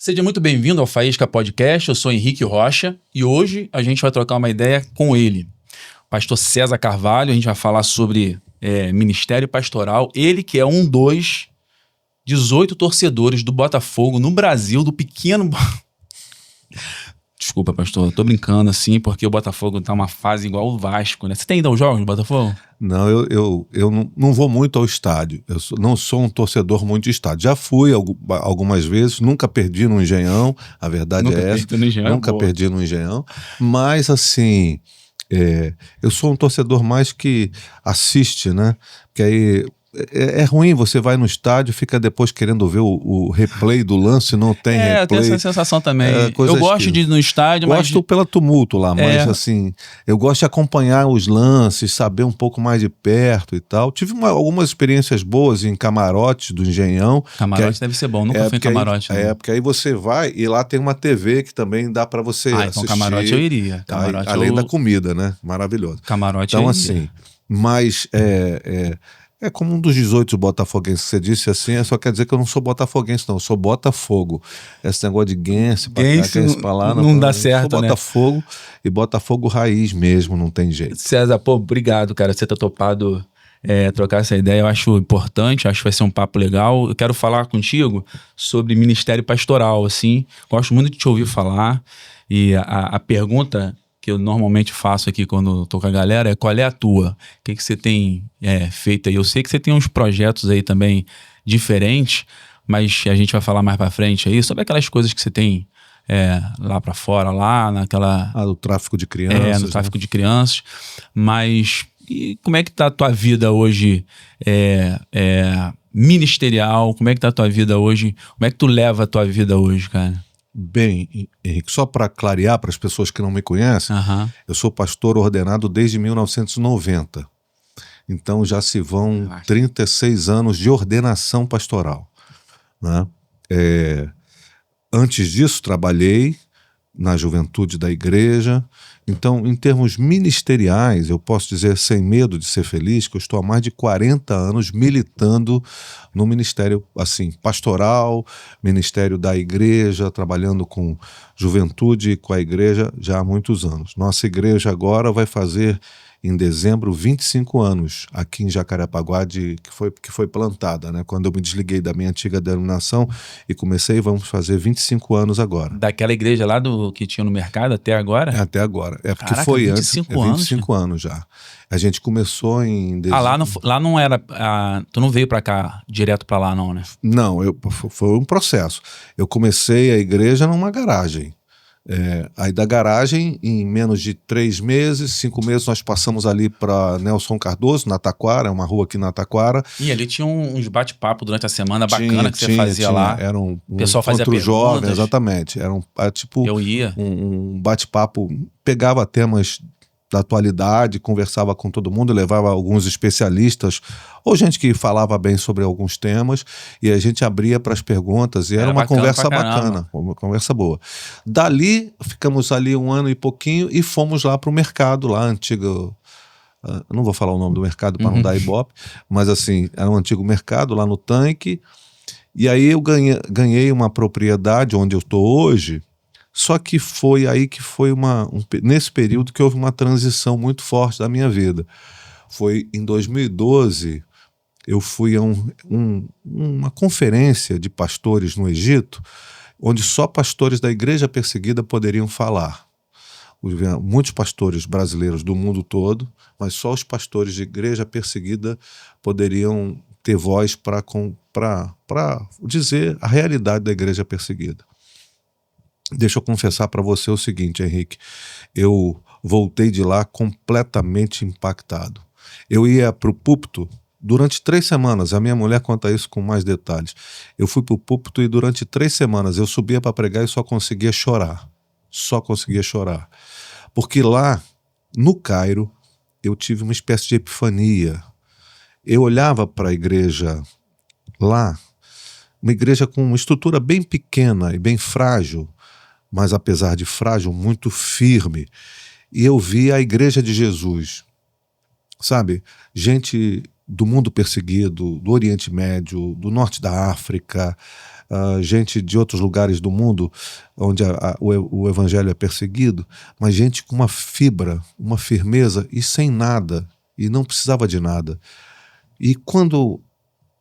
Seja muito bem-vindo ao Faísca Podcast, eu sou Henrique Rocha e hoje a gente vai trocar uma ideia com ele, pastor César Carvalho. A gente vai falar sobre ministério pastoral, ele que é um dos 18 torcedores do Botafogo no Brasil, do pequeno... Desculpa, pastor, eu tô brincando assim, porque o Botafogo tá uma fase igual o Vasco, né? Você tem ido aos jogos do Botafogo? Não, eu não vou muito ao estádio. Não sou um torcedor muito de estádio. Já fui algumas vezes, nunca perdi no Engenhão, a verdade é essa. Nunca perdi no Engenhão. Mas, assim, eu sou um torcedor mais que assiste, né? Porque aí... É ruim, você vai no estádio, fica depois querendo ver o replay do lance, não tem replay. Eu tenho essa sensação também. Eu gosto de ir no estádio, mas... Gosto pelo tumulto lá, mas assim, eu gosto de acompanhar os lances, saber um pouco mais de perto e tal. Tive algumas experiências boas em camarotes do Engenhão. Camarote deve ser bom, nunca fui em camarote. Porque aí você vai e lá tem uma TV que também dá pra você assistir. Então camarote eu iria. Camarote além da comida, né? Maravilhoso. Camarote então, eu assim, iria. Mas é como um dos 18 botafoguenses que você disse assim, só quer dizer que eu não sou botafoguense, não, eu sou Botafogo. Esse negócio de Guense pra cá, Guense pra lá, não dá certo, sou Botafogo, né? E Botafogo raiz mesmo, não tem jeito. César, pô, obrigado, cara, você ter topado trocar essa ideia, eu acho importante, acho que vai ser um papo legal. Eu quero falar contigo sobre ministério pastoral, assim, gosto muito de te ouvir falar, e a pergunta que eu normalmente faço aqui quando tô com a galera é: qual é a tua? O que você tem feito aí? Eu sei que você tem uns projetos aí também diferentes, mas a gente vai falar mais pra frente aí sobre aquelas coisas que você tem lá pra fora, lá naquela... do tráfico de crianças. No tráfico de crianças. Mas e como é que tá a tua vida hoje ministerial? Como é que tá a tua vida hoje? Como é que tu leva a tua vida hoje, cara? Bem, Henrique, só para clarear para as pessoas que não me conhecem, eu sou pastor ordenado desde 1990. Então já se vão 36 anos de ordenação pastoral, né? Antes disso, trabalhei na juventude da igreja. Então, em termos ministeriais, eu posso dizer sem medo de ser feliz que eu estou há mais de 40 anos militando no ministério assim, pastoral, ministério da igreja, trabalhando com juventude e com a igreja já há muitos anos. Nossa igreja agora vai fazer em dezembro 25 anos aqui em Jacarepaguá que foi plantada, né? Quando eu me desliguei da minha antiga denominação e vamos fazer 25 anos agora. Daquela igreja lá que tinha no mercado até agora? Até agora. Porque caraca, foi 25 antes. 25 anos já. A gente começou em dezembro. Lá não era... tu não veio pra cá, direto pra lá não, né? Não, foi um processo. Eu comecei a igreja numa garagem. Aí da garagem, em menos de 3 meses, 5 meses, nós passamos ali para Nelson Cardoso, na Taquara, uma rua aqui na Taquara. E ali tinha uns bate-papo durante a semana bacana que você fazia lá. Era um pessoal fazia perguntas. Jovem, exatamente. Era tipo eu ia. Um bate-papo, pegava temas da atualidade, conversava com todo mundo, levava alguns especialistas ou gente que falava bem sobre alguns temas e a gente abria para as perguntas e era uma conversa bacana, uma conversa boa. Dali, ficamos ali 1 ano e pouquinho e fomos lá para o mercado, lá antigo... não vou falar o nome do mercado para não dar ibope, mas assim, era um antigo mercado lá no Tanque, e aí eu ganhei uma propriedade onde eu estou hoje. Só que foi aí que foi nesse período que houve uma transição muito forte da minha vida. Foi em 2012, eu fui a uma conferência de pastores no Egito, onde só pastores da igreja perseguida poderiam falar. Muitos pastores brasileiros do mundo todo, mas só os pastores de igreja perseguida poderiam ter voz para dizer a realidade da igreja perseguida. Deixa eu confessar para você o seguinte, Henrique, eu voltei de lá completamente impactado. Eu ia para o púlpito durante 3 semanas, a minha mulher conta isso com mais detalhes. Eu fui para o púlpito e durante 3 semanas eu subia para pregar e só conseguia chorar. Porque lá, no Cairo, eu tive uma espécie de epifania. Eu olhava para a igreja lá, uma igreja com uma estrutura bem pequena e bem frágil, mas apesar de frágil, muito firme. E eu vi a igreja de Jesus, sabe? Gente do mundo perseguido, do Oriente Médio, do Norte da África, gente de outros lugares do mundo onde o evangelho é perseguido, mas gente com uma fibra, uma firmeza e sem nada, e não precisava de nada. E quando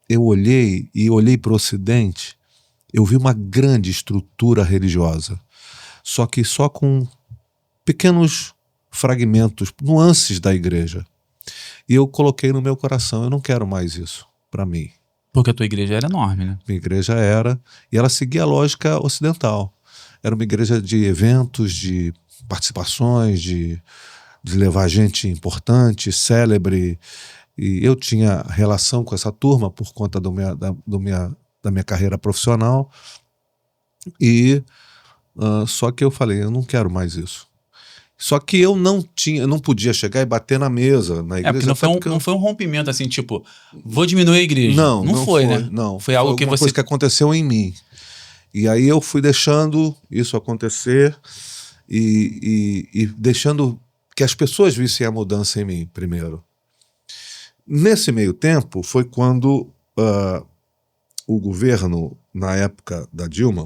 eu olhei para o Ocidente, eu vi uma grande estrutura religiosa, só que só com pequenos fragmentos, nuances da igreja. E eu coloquei no meu coração, eu não quero mais isso para mim. Porque a tua igreja era enorme, né? Minha igreja era, e ela seguia a lógica ocidental. Era uma igreja de eventos, de participações, de levar gente importante, célebre. E eu tinha relação com essa turma por conta da minha carreira profissional. E só que eu falei, eu não quero mais isso. Só que eu não podia chegar e bater na mesa na igreja. Porque não foi um rompimento assim, tipo, vou diminuir a igreja. Não foi, né? Não, foi algo que uma coisa que aconteceu em mim. E aí eu fui deixando isso acontecer e deixando que as pessoas vissem a mudança em mim primeiro. Nesse meio tempo foi quando o governo, na época da Dilma,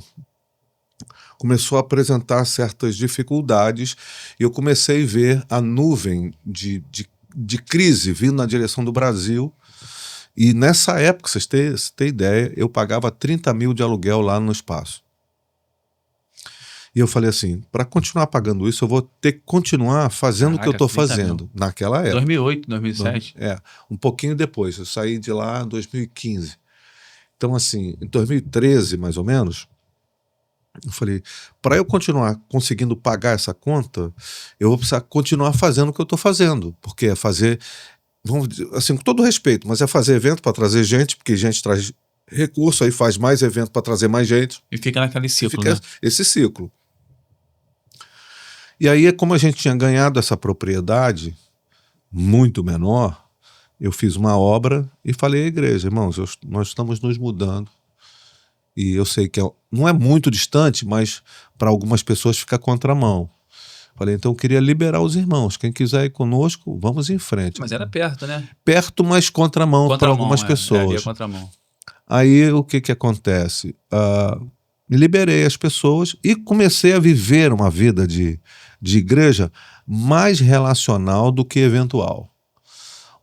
começou a apresentar certas dificuldades e eu comecei a ver a nuvem de crise vindo na direção do Brasil. E nessa época, vocês têm ideia, eu pagava 30 mil de aluguel lá no Espaço. E eu falei assim, para continuar pagando isso, eu vou ter que continuar fazendo o que eu estou fazendo. Naquela época. 2008, 2007. Um pouquinho depois. Eu saí de lá em 2015. Então, assim, em 2013, mais ou menos, eu falei, para eu continuar conseguindo pagar essa conta, eu vou precisar continuar fazendo o que eu estou fazendo, porque é fazer, vamos dizer, assim, com todo respeito, mas é fazer evento para trazer gente, porque gente traz recurso, aí faz mais evento para trazer mais gente. E fica naquele ciclo, né? Esse ciclo. E aí, como a gente tinha ganhado essa propriedade muito menor, eu fiz uma obra e falei à igreja, irmãos, nós estamos nos mudando. E eu sei que não é muito distante, mas para algumas pessoas fica contramão. Falei, então eu queria liberar os irmãos. Quem quiser ir conosco, vamos em frente. Mas era perto, né? Perto, mas contramão para algumas pessoas. Contramão. Aí o que acontece? Me liberei as pessoas e comecei a viver uma vida de igreja mais relacional do que eventual.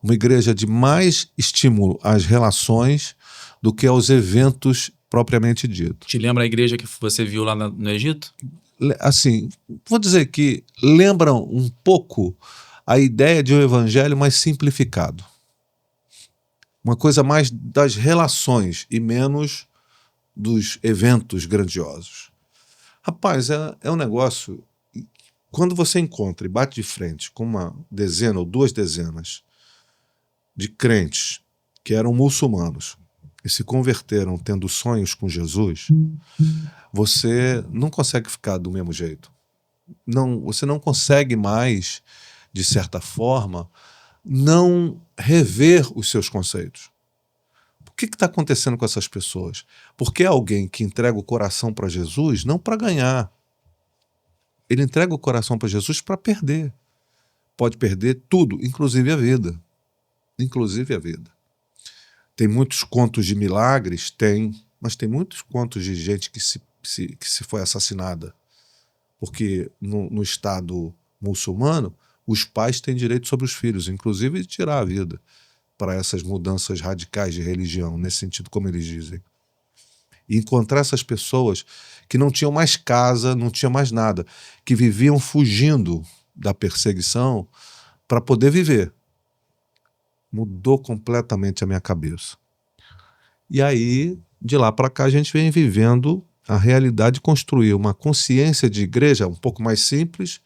Uma igreja de mais estímulo às relações do que aos eventos propriamente dito. Te lembra a igreja que você viu lá no Egito? Assim, vou dizer que lembram um pouco a ideia de um evangelho mais simplificado. Uma coisa mais das relações e menos dos eventos grandiosos. Rapaz, é um negócio... Quando você encontra e bate de frente com uma dezena ou duas dezenas de crentes que eram muçulmanos e se converteram tendo sonhos com Jesus, você não consegue ficar do mesmo jeito. Você não consegue mais, de certa forma, não rever os seus conceitos. O que está acontecendo com essas pessoas? Porque é alguém que entrega o coração para Jesus não para ganhar. Ele entrega o coração para Jesus para perder. Pode perder tudo, inclusive a vida. Inclusive a vida. Tem muitos contos de milagres? Tem. Mas tem muitos contos de gente que se foi assassinada. Porque no Estado muçulmano, os pais têm direito sobre os filhos, inclusive de tirar a vida, para essas mudanças radicais de religião, nesse sentido, como eles dizem. E encontrar essas pessoas que não tinham mais casa, não tinham mais nada, que viviam fugindo da perseguição para poder viver. Mudou completamente a minha cabeça. E aí, de lá para cá, a gente vem vivendo a realidade de construir uma consciência de igreja um pouco mais simples,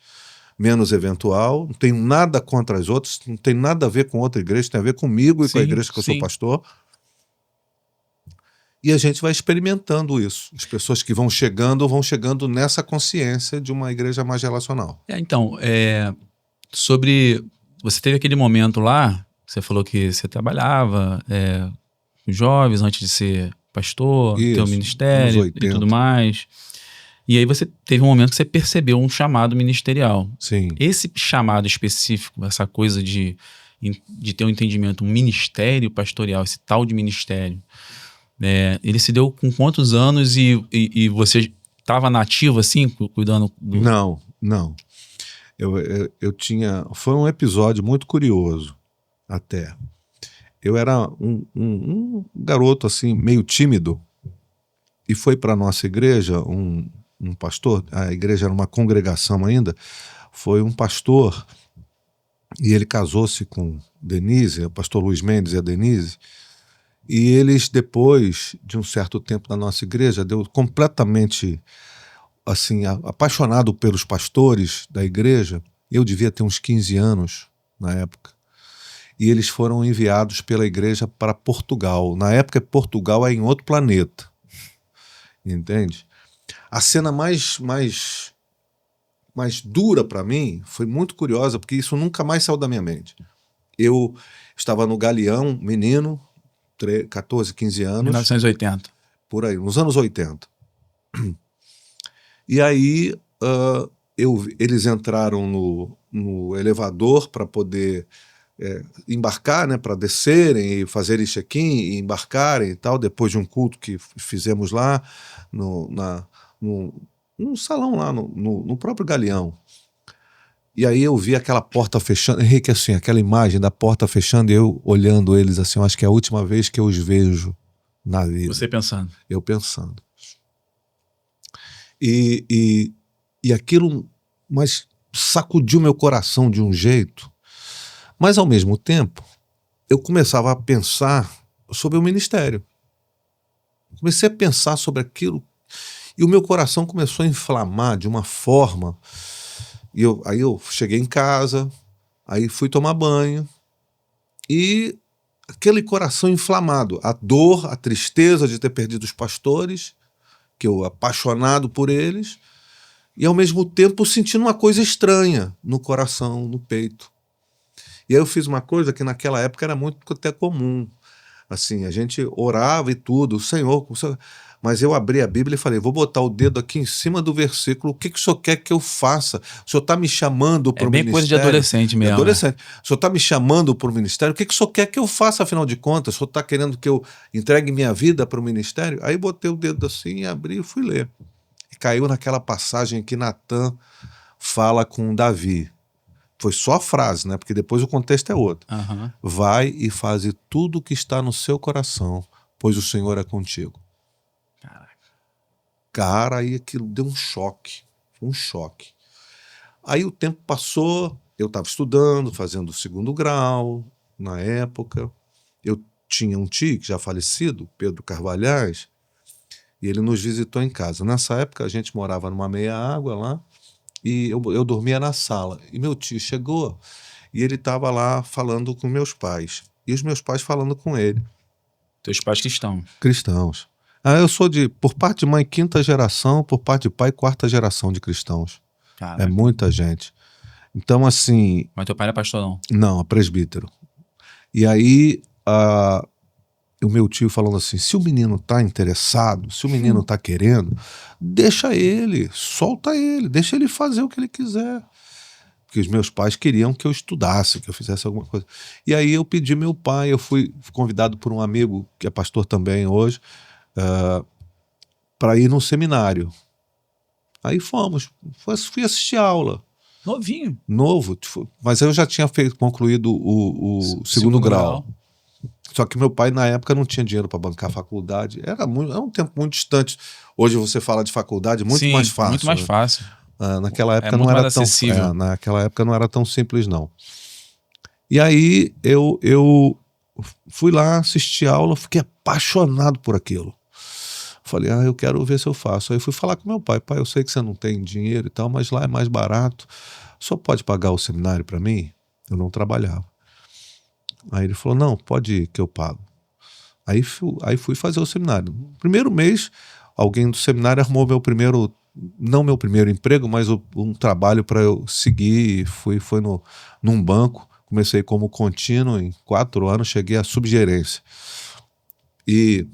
menos eventual, não tem nada contra as outras, não tem nada a ver com outra igreja, tem a ver comigo e com a igreja que eu sou pastor. E a gente vai experimentando isso. As pessoas que vão chegando nessa consciência de uma igreja mais relacional. Então, você teve aquele momento lá, você falou que você trabalhava com jovens antes de ser pastor, ter um ministério e tudo mais. E aí você teve um momento que você percebeu um chamado ministerial. Sim. Esse chamado específico, essa coisa de de ter um entendimento, um ministério pastoral, esse tal de ministério, ele se deu com quantos anos e você estava nativo assim, cuidando do... Não, não. Eu tinha... Foi um episódio muito curioso, até. Eu era um garoto, assim, meio tímido, e foi para a nossa igreja um pastor, a igreja era uma congregação ainda, foi um pastor, e ele casou-se com Denise, o pastor Luiz Mendes e a Denise, e eles, depois de um certo tempo na nossa igreja, deu completamente, assim, apaixonado pelos pastores da igreja. Eu devia ter uns 15 anos na época, e eles foram enviados pela igreja para Portugal. Na época, Portugal é em outro planeta, entende? A cena mais dura para mim foi muito curiosa, porque isso nunca mais saiu da minha mente. Eu estava no Galeão, menino, 14, 15 anos. 1980. Por aí, nos anos 80. E aí eles entraram no elevador para poder embarcar, né, para descerem e fazerem check-in e embarcarem e tal, depois de um culto que fizemos lá num salão lá no próprio Galeão. E aí eu vi aquela porta fechando, Henrique, assim, aquela imagem da porta fechando e eu olhando eles assim, eu acho que é a última vez que eu os vejo na vida. Você pensando. Eu pensando. E aquilo, mas sacudiu meu coração de um jeito, mas ao mesmo tempo eu começava a pensar sobre o ministério. Comecei a pensar sobre aquilo e o meu coração começou a inflamar de uma forma. Aí eu cheguei em casa, aí fui tomar banho e aquele coração inflamado, a dor, a tristeza de ter perdido os pastores, que eu apaixonado por eles, e ao mesmo tempo sentindo uma coisa estranha no coração, no peito. E aí eu fiz uma coisa que naquela época era muito até comum. Assim, a gente orava e tudo, Senhor, mas eu abri a Bíblia e falei, vou botar o dedo aqui em cima do versículo, o que o Senhor quer que eu faça? O Senhor está me chamando para o ministério? É bem coisa de adolescente mesmo. Adolescente. O Senhor está me chamando para o ministério, o que o Senhor quer que eu faça, afinal de contas? O Senhor está querendo que eu entregue minha vida para o ministério? Aí botei o dedo assim e abri e fui ler. E caiu naquela passagem que Natan fala com Davi. Foi só a frase, né? Porque depois o contexto é outro. Uhum. Vai e faze tudo o que está no seu coração, pois o Senhor é contigo. Cara, aí aquilo deu um choque. Um choque. Aí o tempo passou, eu estava estudando, fazendo o 2º grau, na época. Eu tinha um tio que já falecido, Pedro Carvalhais, e ele nos visitou em casa. Nessa época a gente morava numa meia-água lá, e eu dormia na sala. E meu tio chegou e ele estava lá falando com meus pais. E os meus pais falando com ele. Teus pais cristãos. Cristãos. Eu sou por parte de mãe, 5ª geração, por parte de pai, 4ª geração de cristãos. Caraca. É muita gente. Então, assim... Mas teu pai era pastor, não? Não, é presbítero. E aí, o meu tio falando assim, se o menino tá interessado, se o menino tá querendo, deixa ele, solta ele, deixa ele fazer o que ele quiser. Porque os meus pais queriam que eu estudasse, que eu fizesse alguma coisa. E aí eu pedi meu pai, eu fui convidado por um amigo, que é pastor também hoje, para ir num seminário. Aí fui assistir aula. Novinho. Novo, mas eu já tinha concluído o 2º grau. Só que meu pai, na época, não tinha dinheiro para bancar a faculdade. Era um tempo muito distante. Hoje você fala de faculdade, muito mais fácil. Muito mais fácil. Naquela época não era tão acessível. Naquela época não era tão simples, não. E aí eu fui lá assistir a aula, fiquei apaixonado por aquilo. Falei, eu quero ver se eu faço. Aí fui falar com meu pai, eu sei que você não tem dinheiro e tal, mas lá é mais barato. O senhor pode pagar o seminário para mim? Eu não trabalhava. Aí ele falou, não, pode ir que eu pago. Aí fui fazer o seminário. No primeiro mês, alguém do seminário arrumou não meu primeiro emprego, mas um trabalho para eu seguir. Foi num banco, comecei como contínuo, em 4 anos cheguei à subgerência. E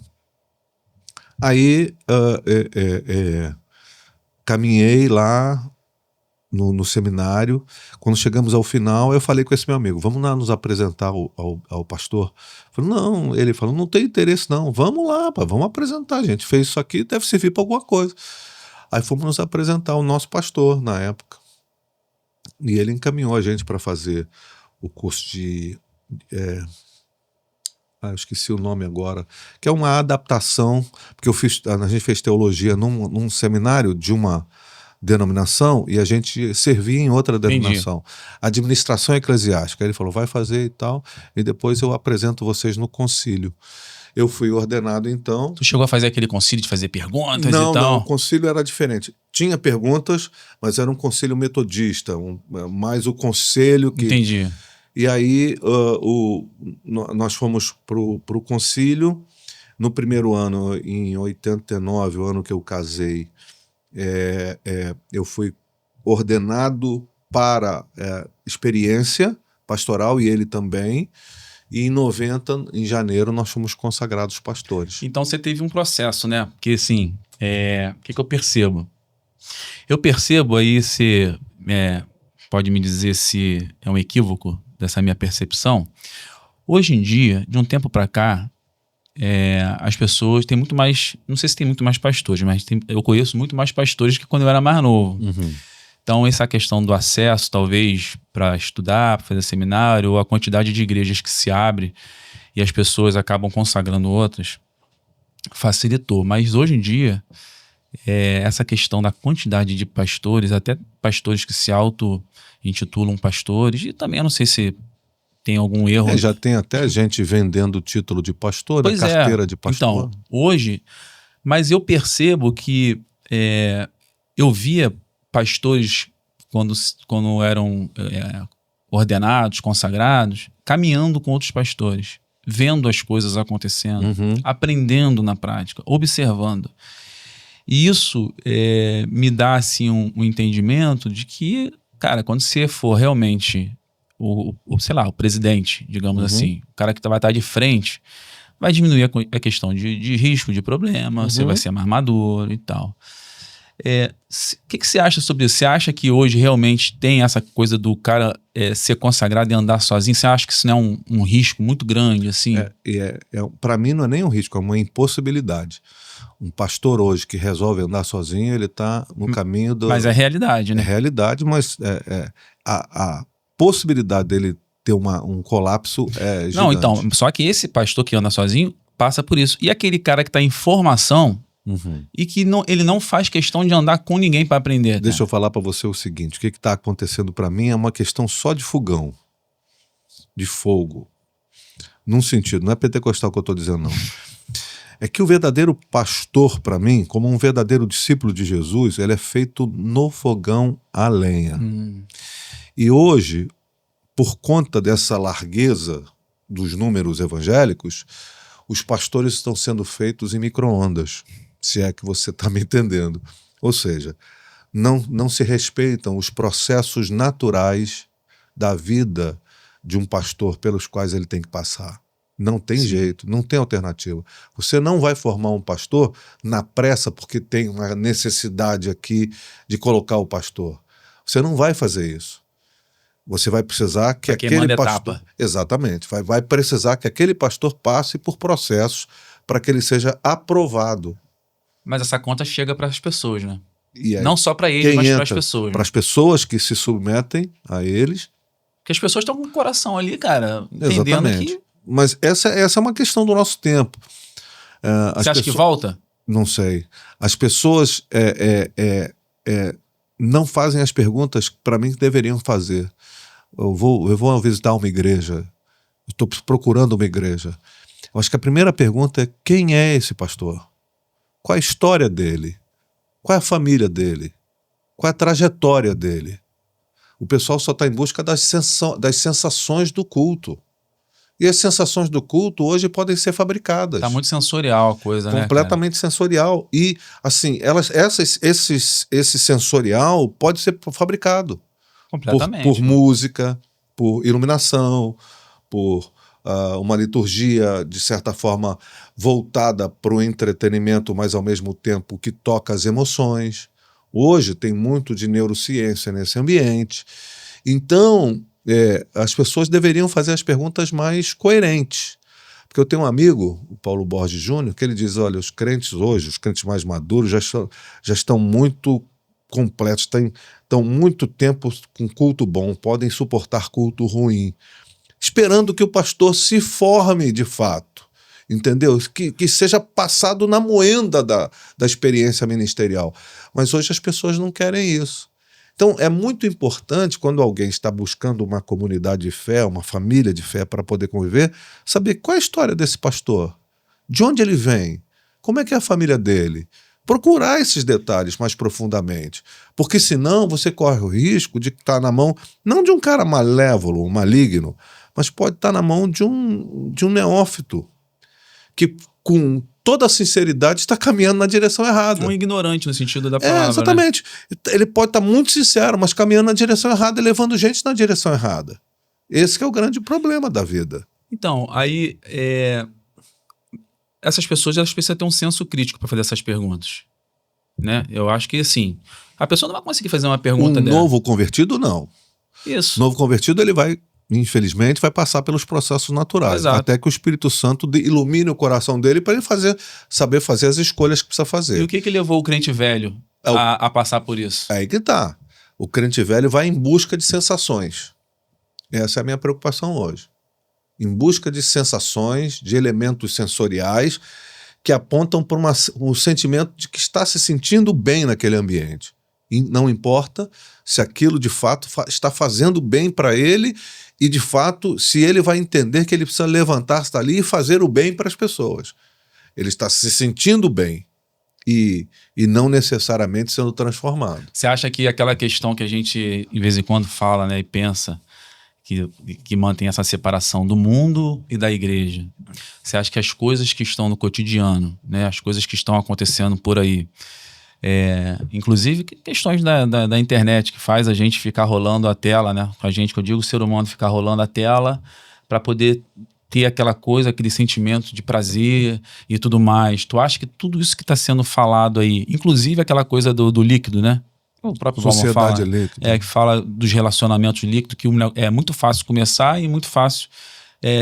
aí caminhei lá no seminário. Quando chegamos ao final, eu falei com esse meu amigo, vamos lá nos apresentar ao pastor? Falei, não, ele falou, não tem interesse não, vamos lá, pá, vamos apresentar, a gente fez isso aqui, deve servir para alguma coisa. Aí fomos nos apresentar ao nosso pastor na época, e ele encaminhou a gente para fazer o curso de... eu esqueci o nome agora, que é uma adaptação, porque a gente fez teologia num seminário de uma denominação e a gente servia em outra denominação. Administração eclesiástica. Aí ele falou, vai fazer e tal, e depois eu apresento vocês no concílio. Eu fui ordenado então. Tu chegou a fazer aquele concílio de fazer perguntas e tal? Não, o concílio era diferente. Tinha perguntas, mas era um concílio metodista, mais o conselho que... Entendi. E aí nós fomos para o concílio. No primeiro ano, em 89, o ano que eu casei, eu fui ordenado para experiência pastoral, e ele também. E em 90, em janeiro, nós fomos consagrados pastores. Então você teve um processo, né? Porque assim, o que eu percebo? Eu percebo aí, você pode me dizer se é um equívoco dessa minha percepção. Hoje em dia, de um tempo para cá, as pessoas têm muito mais, não sei se tem muito mais pastores, mas eu conheço muito mais pastores que quando eu era mais novo. Uhum. Então essa questão do acesso, talvez, para estudar, para fazer seminário, ou a quantidade de igrejas que se abre e as pessoas acabam consagrando outras, facilitou. Mas hoje em dia, essa questão da quantidade de pastores, até pastores que se auto-intitulam pastores, e também eu não sei se tem algum erro. Já tem até gente vendendo o título de pastor, a carteira de pastor. Então, hoje, mas eu percebo que eu via pastores quando eram ordenados, consagrados, caminhando com outros pastores, vendo as coisas acontecendo, aprendendo na prática, observando. E isso me dá assim, um entendimento de que, cara, quando você for realmente sei lá, o presidente, digamos assim, o cara que vai estar de frente, vai diminuir a questão de risco de problema, você vai ser mais maduro e tal. O que você acha sobre isso? Você acha que hoje realmente tem essa coisa do cara ser consagrado e andar sozinho? Você acha que isso não é um risco muito grande, assim? Para mim não é nem um risco, é uma impossibilidade. Um pastor hoje que resolve andar sozinho, ele está no caminho do... Mas é realidade, né? É realidade, mas a possibilidade dele ter um colapso é gigante. Não, então, só que esse pastor que anda sozinho passa por isso. E aquele cara que está em formação... E que ele não faz questão de andar com ninguém para aprender. Deixa eu falar para você o seguinte, o que está acontecendo para mim é uma questão só de fogão, de fogo. Num sentido, não é pentecostal que eu estou dizendo, não. É que o verdadeiro pastor, para mim, como um verdadeiro discípulo de Jesus, ele é feito no fogão a lenha. E hoje, por conta dessa largueza dos números evangélicos, os pastores estão sendo feitos em micro-ondas, se é que você está me entendendo. Ou seja, não se respeitam os processos naturais da vida de um pastor pelos quais ele tem que passar. Não tem jeito, não tem alternativa. Você não vai formar um pastor na pressa porque tem uma necessidade aqui de colocar o pastor. Você não vai fazer isso. Você vai precisar que aquele pastor... Etapa. Exatamente. Vai precisar que aquele pastor passe por processos para que ele seja aprovado. Mas essa conta chega para as pessoas, né? Aí, não só para eles, mas para as pessoas. Para as pessoas que se submetem a eles. Porque as pessoas estão com o coração ali, cara, entendendo. Exatamente. Que... Mas essa é uma questão do nosso tempo. Você acha que volta? Não sei. As pessoas não fazem as perguntas para mim que deveriam fazer. Eu vou visitar uma igreja, estou procurando uma igreja. Eu acho que a primeira pergunta é: quem é esse pastor? Qual a história dele? Qual é a família dele? Qual é a trajetória dele? O pessoal só está em busca das sensações do culto. E as sensações do culto hoje podem ser fabricadas. Está muito sensorial a coisa, né? Completamente sensorial. E, assim, esse sensorial pode ser fabricado. Completamente. Por música, por iluminação, por uma liturgia, de certa forma, voltada para o entretenimento, mas ao mesmo tempo que toca as emoções. Hoje tem muito de neurociência nesse ambiente. Então, as pessoas deveriam fazer as perguntas mais coerentes. Porque eu tenho um amigo, o Paulo Borges Júnior, que ele diz, olha, os crentes hoje, os crentes mais maduros, já estão muito completos, estão muito tempo com culto bom, podem suportar culto ruim, esperando que o pastor se forme de fato, entendeu? Que seja passado na moenda da experiência ministerial. Mas hoje as pessoas não querem isso. Então é muito importante, quando alguém está buscando uma comunidade de fé, uma família de fé para poder conviver, saber qual é a história desse pastor, de onde ele vem, como é que é a família dele. Procurar esses detalhes mais profundamente, porque senão você corre o risco de estar na mão, não de um cara malévolo, maligno, mas pode estar na mão de um neófito, que com toda a sinceridade está caminhando na direção errada. Um ignorante no sentido da palavra. Exatamente. Né? Ele pode estar muito sincero, mas caminhando na direção errada e levando gente na direção errada. Esse que é o grande problema da vida. Então, aí... essas pessoas elas precisam ter um senso crítico para fazer essas perguntas, né? Eu acho que assim, a pessoa não vai conseguir fazer uma pergunta dela. Novo convertido, não. Isso. Novo convertido, ele vai, infelizmente, vai passar pelos processos naturais. Exato. Até que o Espírito Santo ilumine o coração dele para ele saber fazer as escolhas que precisa fazer. E o que levou o crente velho a passar por isso? Aí que tá. O crente velho vai em busca de sensações. Essa é a minha preocupação hoje. Em busca de sensações, de elementos sensoriais que apontam para um sentimento de que está se sentindo bem naquele ambiente. E não importa se aquilo de fato está fazendo bem para ele e de fato se ele vai entender que ele precisa levantar-se dali e fazer o bem para as pessoas. Ele está se sentindo bem e não necessariamente sendo transformado. Você acha que aquela questão que a gente de vez em quando fala, né, e pensa, que mantém essa separação do mundo e da igreja. Você acha que as coisas que estão no cotidiano, né, as coisas que estão acontecendo por aí, inclusive questões da internet que faz a gente ficar rolando a tela, né, a gente, que eu digo, o ser humano ficar rolando a tela para poder ter aquela coisa, aquele sentimento de prazer e tudo mais. Tu acha que tudo isso que está sendo falado aí, inclusive aquela coisa do líquido, né? O próprio Sociedade líquida. Que fala dos relacionamentos líquidos, que é muito fácil começar e muito fácil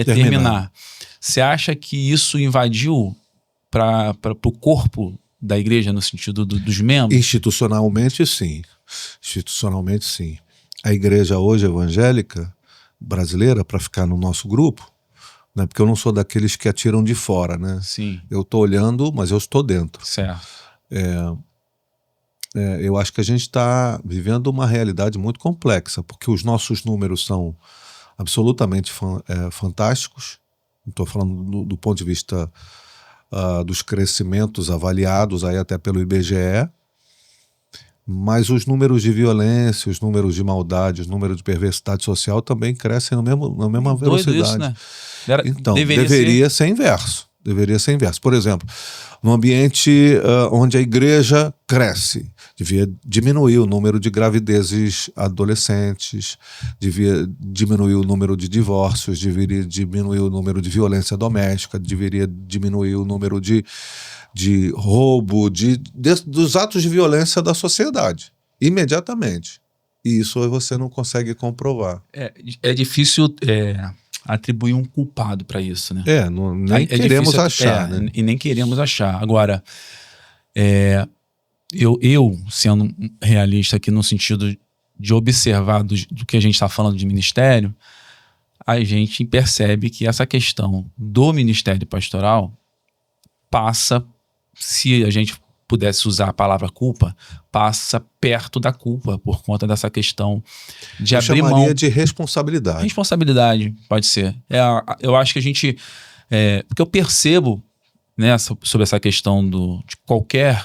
terminar. Você acha que isso invadiu para o corpo da igreja, no sentido dos membros? Institucionalmente, sim. Institucionalmente, sim. A igreja hoje evangélica brasileira, para ficar no nosso grupo, né, porque eu não sou daqueles que atiram de fora, né? Sim. Eu estou olhando, mas eu estou dentro. Certo. Eu acho que a gente está vivendo uma realidade muito complexa, porque os nossos números são absolutamente fantásticos. Estou falando do ponto de vista dos crescimentos avaliados aí até pelo IBGE, mas os números de violência, os números de maldade, os números de perversidade social também crescem na mesma velocidade. Isso, né? Então, deveria ser inverso. Deveria ser inverso. Por exemplo, no ambiente onde a igreja cresce, devia diminuir o número de gravidezes adolescentes, devia diminuir o número de divórcios, deveria diminuir o número de violência doméstica, deveria diminuir o número de roubo, dos atos de violência da sociedade, imediatamente. E isso você não consegue comprovar. É difícil atribuir um culpado para isso, né? Nem queremos achar, né? E nem queremos achar. Agora, eu sendo realista aqui no sentido de observar do que a gente está falando de ministério, a gente percebe que essa questão do ministério pastoral passa, se a gente pudesse usar a palavra culpa, passa perto da culpa por conta dessa questão de abrir mão. Eu chamaria de responsabilidade. Responsabilidade, pode ser. Eu acho que a gente... porque eu percebo, né, sobre essa questão de qualquer...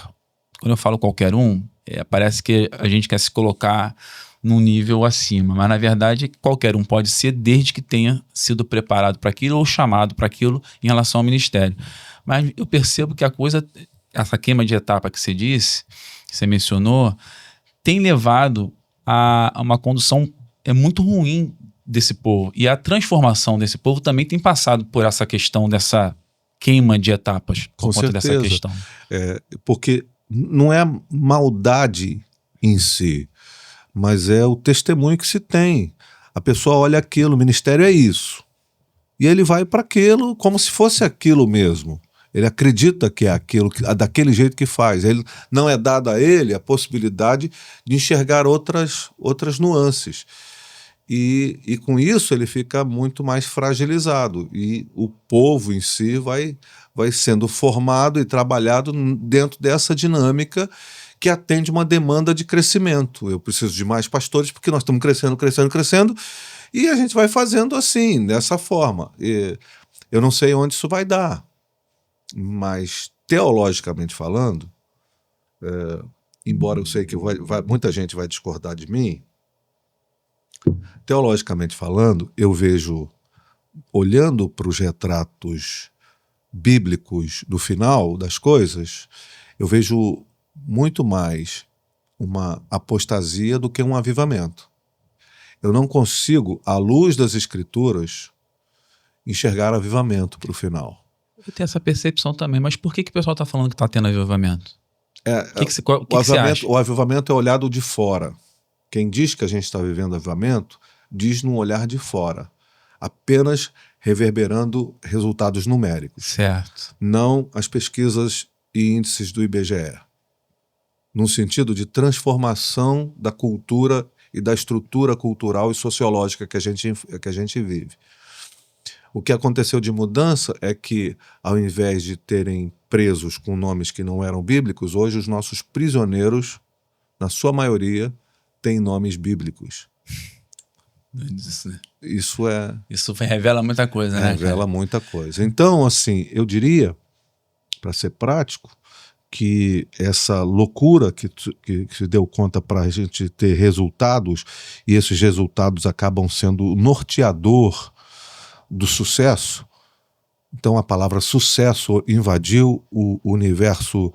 Quando eu falo qualquer um, parece que a gente quer se colocar num nível acima, mas na verdade qualquer um pode ser, desde que tenha sido preparado para aquilo ou chamado para aquilo em relação ao ministério. Mas eu percebo que a coisa... Essa queima de etapa que você disse, que você mencionou, tem levado a uma condução muito ruim desse povo. E a transformação desse povo também tem passado por essa questão dessa queima de etapas, por conta dessa questão. Porque não é maldade em si, mas é o testemunho que se tem. A pessoa olha aquilo, o ministério é isso. E ele vai para aquilo como se fosse aquilo mesmo. Ele acredita que é aquilo, daquele jeito que faz. Ele, não é dada a ele a possibilidade de enxergar outras nuances. E com isso ele fica muito mais fragilizado. E o povo em si vai sendo formado e trabalhado dentro dessa dinâmica que atende uma demanda de crescimento. Eu preciso de mais pastores porque nós estamos crescendo, e a gente vai fazendo assim, dessa forma. E eu não sei onde isso vai dar, mas teologicamente falando, embora eu sei que muita gente vai discordar de mim, teologicamente falando, eu vejo, olhando para os retratos bíblicos do final das coisas, eu vejo muito mais uma apostasia do que um avivamento. Eu não consigo, à luz das Escrituras, enxergar avivamento para o final. Eu tenho essa percepção também, mas por que o pessoal está falando que está tendo avivamento? O avivamento é olhado de fora. Quem diz que a gente está vivendo avivamento, diz num olhar de fora, apenas reverberando resultados numéricos. Certo. Não as pesquisas e índices do IBGE. Num sentido de transformação da cultura e da estrutura cultural e sociológica que a gente vive. O que aconteceu de mudança é que, ao invés de terem presos com nomes que não eram bíblicos, hoje os nossos prisioneiros, na sua maioria, têm nomes bíblicos. Isso revela muita coisa, né? Revela muita coisa. Então, assim, eu diria, para ser prático, que essa loucura que se deu conta para a gente ter resultados, e esses resultados acabam sendo o norteador do sucesso. Então a palavra sucesso invadiu o universo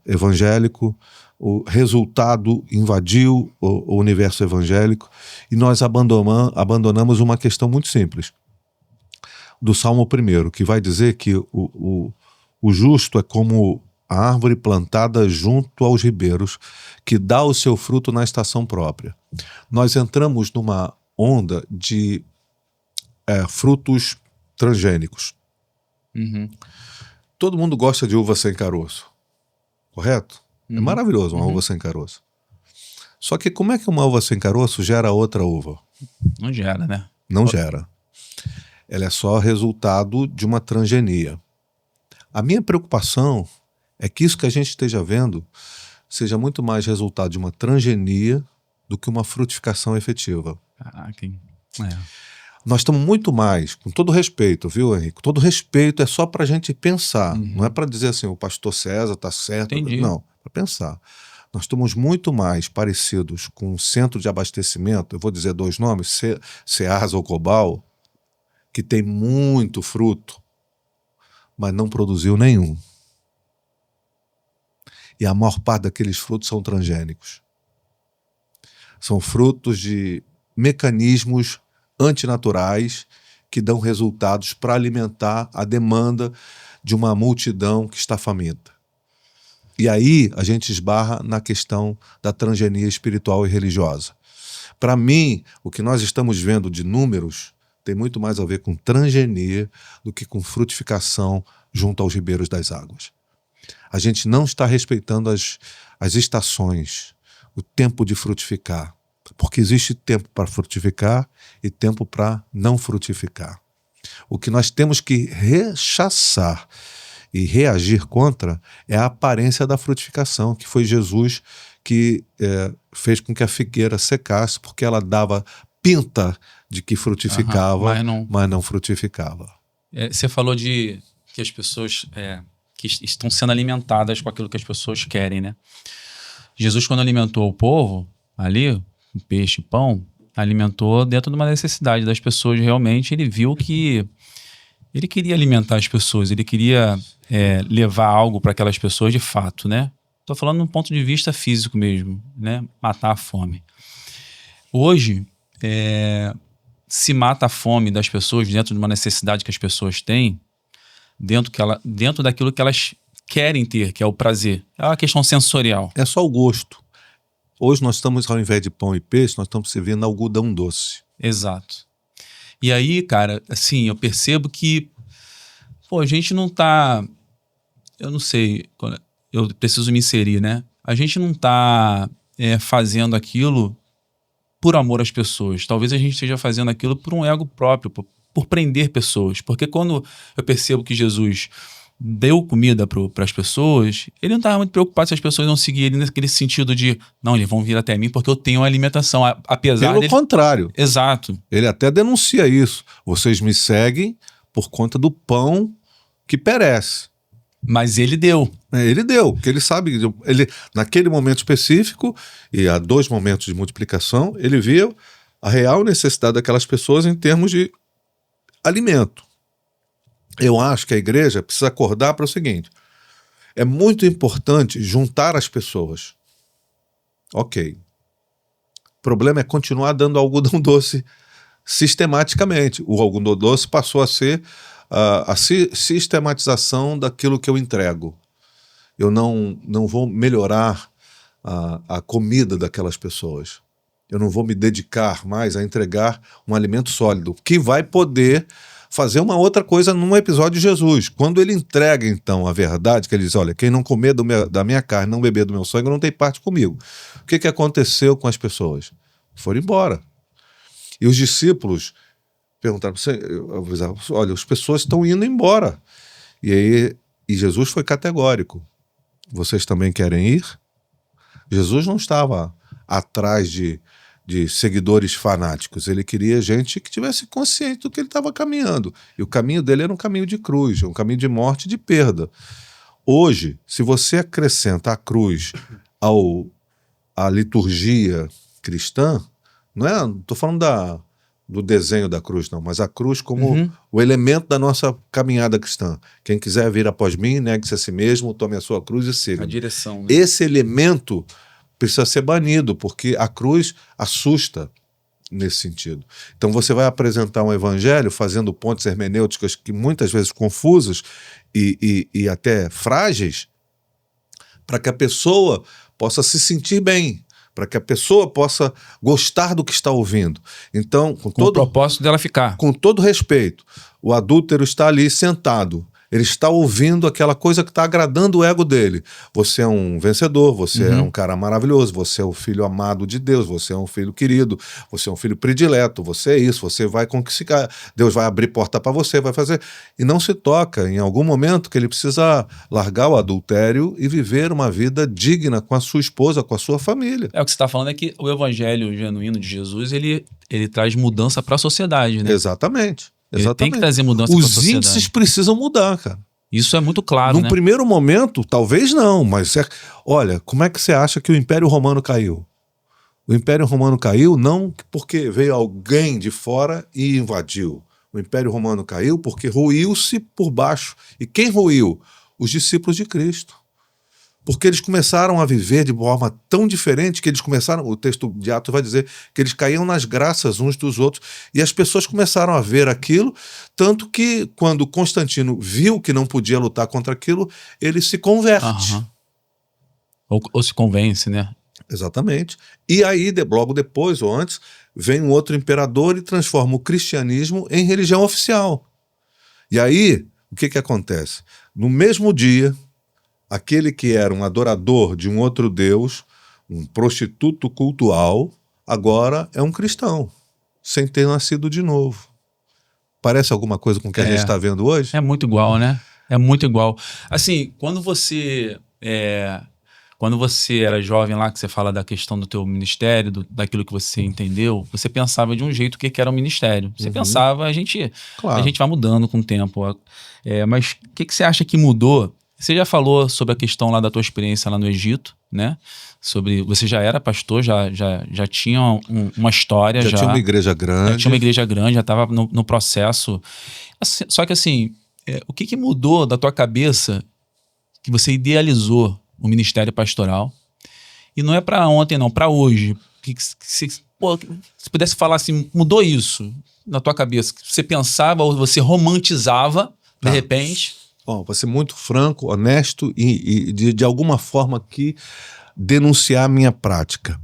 evangélico, o resultado invadiu o universo evangélico, e nós abandonamos uma questão muito simples do Salmo 1, que vai dizer que o justo é como a árvore plantada junto aos ribeiros, que dá o seu fruto na estação própria. Nós entramos numa onda de frutos transgênicos. Uhum. Todo mundo gosta de uva sem caroço, correto? Uhum. É maravilhoso uma uva sem caroço. Só que como é que uma uva sem caroço gera outra uva? Não gera, né? Não gera. Ela é só resultado de uma transgenia. A minha preocupação é que isso que a gente esteja vendo seja muito mais resultado de uma transgenia do que uma frutificação efetiva. Nós estamos muito mais, com todo respeito, viu, Henrique? Com todo respeito, é só para a gente pensar. Não é para dizer assim, o pastor César está certo. Entendi. Não, para pensar. Nós estamos muito mais parecidos com um centro de abastecimento, eu vou dizer 2 nomes, Ceasa ou Cobal, que tem muito fruto, mas não produziu nenhum. E a maior parte daqueles frutos são transgênicos. São frutos de mecanismos antinaturais que dão resultados para alimentar a demanda de uma multidão que está faminta. E aí a gente esbarra na questão da transgenia espiritual e religiosa. Para mim, o que nós estamos vendo de números tem muito mais a ver com transgenia do que com frutificação junto aos ribeiros das águas. A gente não está respeitando as estações, o tempo de frutificar, porque existe tempo para frutificar e tempo para não frutificar. O que nós temos que rechaçar e reagir contra é a aparência da frutificação, que foi Jesus que fez com que a figueira secasse, porque ela dava pinta de que frutificava, mas não frutificava. Você falou de que as pessoas que estão sendo alimentadas com aquilo que as pessoas querem, né? Jesus, quando alimentou o povo ali, com peixe e pão, alimentou dentro de uma necessidade das pessoas. Realmente ele viu que ele queria alimentar as pessoas, ele queria levar algo para aquelas pessoas de fato, né? Estou falando de um ponto de vista físico mesmo, né? Matar a fome. Hoje, se mata a fome das pessoas dentro de uma necessidade que as pessoas têm, dentro daquilo que elas querem ter, que é o prazer. É uma questão sensorial. É só o gosto. Hoje nós estamos, ao invés de pão e peixe, nós estamos servindo algodão doce. Exato. E aí, cara, assim, eu percebo que, pô, a gente não tá, eu não sei, eu preciso me inserir, né? A gente não tá fazendo aquilo por amor às pessoas. Talvez a gente esteja fazendo aquilo por um ego próprio, por prender pessoas. Porque quando eu percebo que Jesus deu comida para as pessoas, ele não estava muito preocupado se as pessoas não seguirem ele naquele sentido de, não, eles vão vir até mim porque eu tenho alimentação, apesar Pelo contrário. Exato. Ele até denuncia isso. Vocês me seguem por conta do pão que perece. Mas ele deu. Ele deu, porque ele sabe, ele, naquele momento específico, e há 2 momentos de multiplicação, ele via a real necessidade daquelas pessoas em termos de alimento. Eu acho que a igreja precisa acordar para o seguinte: é muito importante juntar as pessoas. Ok. O problema é continuar dando algodão doce sistematicamente. O algodão doce passou a ser a sistematização daquilo que eu entrego. Eu não vou melhorar a comida daquelas pessoas. Eu não vou me dedicar mais a entregar um alimento sólido, que vai poder fazer uma outra coisa num episódio de Jesus. Quando ele entrega, então, a verdade, que ele diz, olha, quem não comer da minha carne, não beber do meu sangue, não tem parte comigo. O que aconteceu com as pessoas? Foram embora. E os discípulos perguntaram, olha, as pessoas estão indo embora. E Jesus foi categórico. Vocês também querem ir? Jesus não estava atrás de seguidores fanáticos. Ele queria gente que tivesse consciente do que ele estava caminhando. E o caminho dele era um caminho de cruz, um caminho de morte e de perda. Hoje, se você acrescenta a cruz à liturgia cristã, não estou falando do desenho da cruz, não, mas a cruz como o elemento da nossa caminhada cristã. Quem quiser vir após mim, negue-se a si mesmo, tome a sua cruz e siga. A direção. Né? Esse elemento precisa ser banido, porque a cruz assusta nesse sentido. Então você vai apresentar um evangelho fazendo pontes hermenêuticas que muitas vezes confusas e até frágeis, para que a pessoa possa se sentir bem, para que a pessoa possa gostar do que está ouvindo. Então, com o propósito dela ficar. Com todo respeito, o adúltero está ali sentado. Ele está ouvindo aquela coisa que está agradando o ego dele. Você é um vencedor, você é um cara maravilhoso, você é o filho amado de Deus, você é um filho querido, você é um filho predileto, você é isso, você vai conquistar, Deus vai abrir porta para você, vai fazer. E não se toca em algum momento que ele precisa largar o adultério e viver uma vida digna com a sua esposa, com a sua família. O que você está falando é que o evangelho genuíno de Jesus, ele traz mudança para a sociedade, né? Exatamente. Ele tem que trazer mudança para a sociedade. Os índices precisam mudar, cara. Isso é muito claro, Num primeiro momento, talvez não, mas olha, como é que você acha que o Império Romano caiu? O Império Romano caiu não porque veio alguém de fora e invadiu. O Império Romano caiu porque ruiu-se por baixo. E quem ruiu? Os discípulos de Cristo. Porque eles começaram a viver de forma tão diferente que eles começaram, o texto de Atos vai dizer que eles caíam nas graças uns dos outros e as pessoas começaram a ver aquilo, tanto que quando Constantino viu que não podia lutar contra aquilo, ele se converte. Ou se convence, né? Exatamente. E aí, logo depois ou antes, vem um outro imperador e transforma o cristianismo em religião oficial. E aí, o que acontece? No mesmo dia, aquele que era um adorador de um outro Deus, um prostituto cultual, agora é um cristão, sem ter nascido de novo. Parece alguma coisa com o que a gente está vendo hoje? É muito igual, né? É muito igual. Assim, quando você era jovem lá, que você fala da questão do teu ministério, daquilo que você entendeu, você pensava de um jeito o que era um ministério. Você pensava, a gente vai mudando com o tempo. Mas o que você acha que mudou? Você já falou sobre a questão lá da tua experiência lá no Egito, né? Você já era pastor, já tinha uma história. Já tinha uma igreja grande. Já tinha uma igreja grande, já estava no processo. Assim, só que assim, o que mudou da tua cabeça que você idealizou o ministério pastoral? E não é para ontem, não, para hoje. Se pudesse falar assim, mudou isso na tua cabeça? Você pensava ou você romantizava, de repente... Bom, para ser muito franco, honesto e de alguma forma aqui denunciar a minha prática.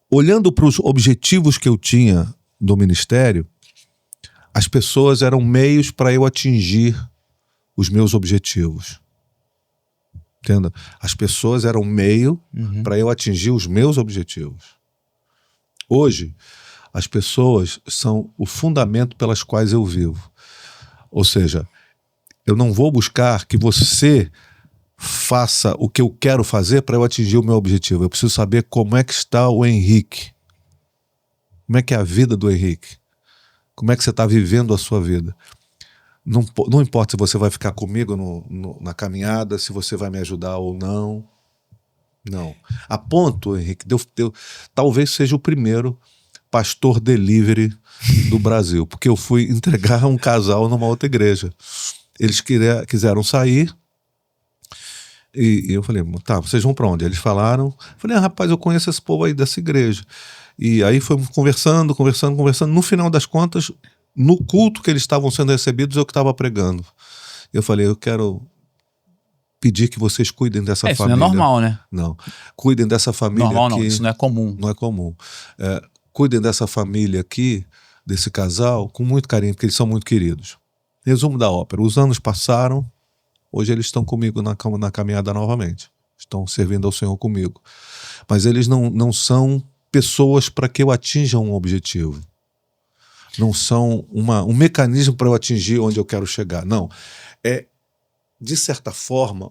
Olhando para os objetivos que eu tinha do ministério, as pessoas eram meios para eu atingir os meus objetivos. Entenda? As pessoas eram meio para eu atingir os meus objetivos. Hoje, as pessoas são o fundamento pelas quais eu vivo. Ou seja, eu não vou buscar que você faça o que eu quero fazer para eu atingir o meu objetivo. Eu preciso saber como é que está o Henrique. Como é que é a vida do Henrique. Como é que você está vivendo a sua vida. Não importa se você vai ficar comigo na caminhada, se você vai me ajudar ou não. Não. A ponto, Henrique, talvez seja o primeiro pastor delivery do Brasil, porque eu fui entregar um casal numa outra igreja. Eles quiseram sair e eu falei, tá, vocês vão para onde? Eles falaram, eu falei, rapaz, eu conheço esse povo aí dessa igreja. E aí fomos conversando. No final das contas, no culto que eles estavam sendo recebidos, eu que estava pregando. Eu falei, eu quero pedir que vocês cuidem dessa família. Isso não é normal, né? Não. Cuidem dessa família. Normal não, isso não é comum. Não é comum. Cuidem dessa família aqui, desse casal, com muito carinho, porque eles são muito queridos. Resumo da ópera. Os anos passaram, hoje eles estão comigo na caminhada novamente. Estão servindo ao Senhor comigo. Mas eles não são pessoas para que eu atinja um objetivo. Não são um mecanismo para eu atingir onde eu quero chegar. Não. De certa forma,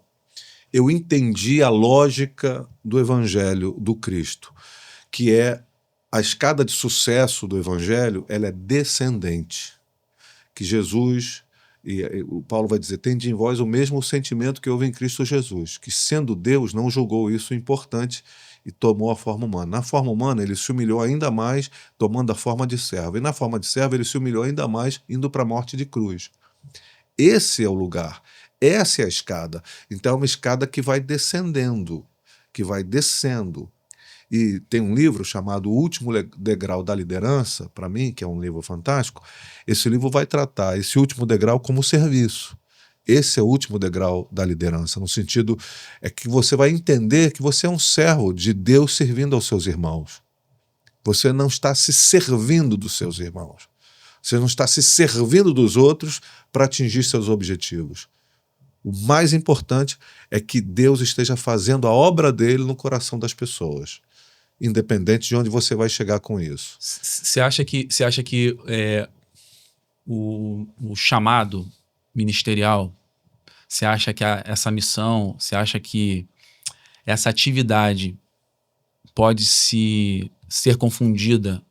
eu entendi a lógica do Evangelho do Cristo, que é a escada de sucesso do Evangelho, ela é descendente. Que Jesus, e o Paulo vai dizer, tende em vós o mesmo sentimento que houve em Cristo Jesus, que sendo Deus não julgou isso importante e tomou a forma humana. Na forma humana ele se humilhou ainda mais, tomando a forma de servo. E na forma de servo ele se humilhou ainda mais, indo para a morte de cruz. Esse é o lugar. Essa é a escada. Então é uma escada que vai descendendo, que vai descendo. E tem um livro chamado O Último Degrau da Liderança, para mim, que é um livro fantástico. Esse livro vai tratar esse último degrau como serviço. Esse é o último degrau da liderança, no sentido é que você vai entender que você é um servo de Deus servindo aos seus irmãos. Você não está se servindo dos seus irmãos. Você não está se servindo dos outros para atingir seus objetivos. O mais importante é que Deus esteja fazendo a obra dele no coração das pessoas, independente de onde você vai chegar com isso. Você acha que o chamado ministerial, você acha que essa missão, você acha que essa atividade pode ser confundida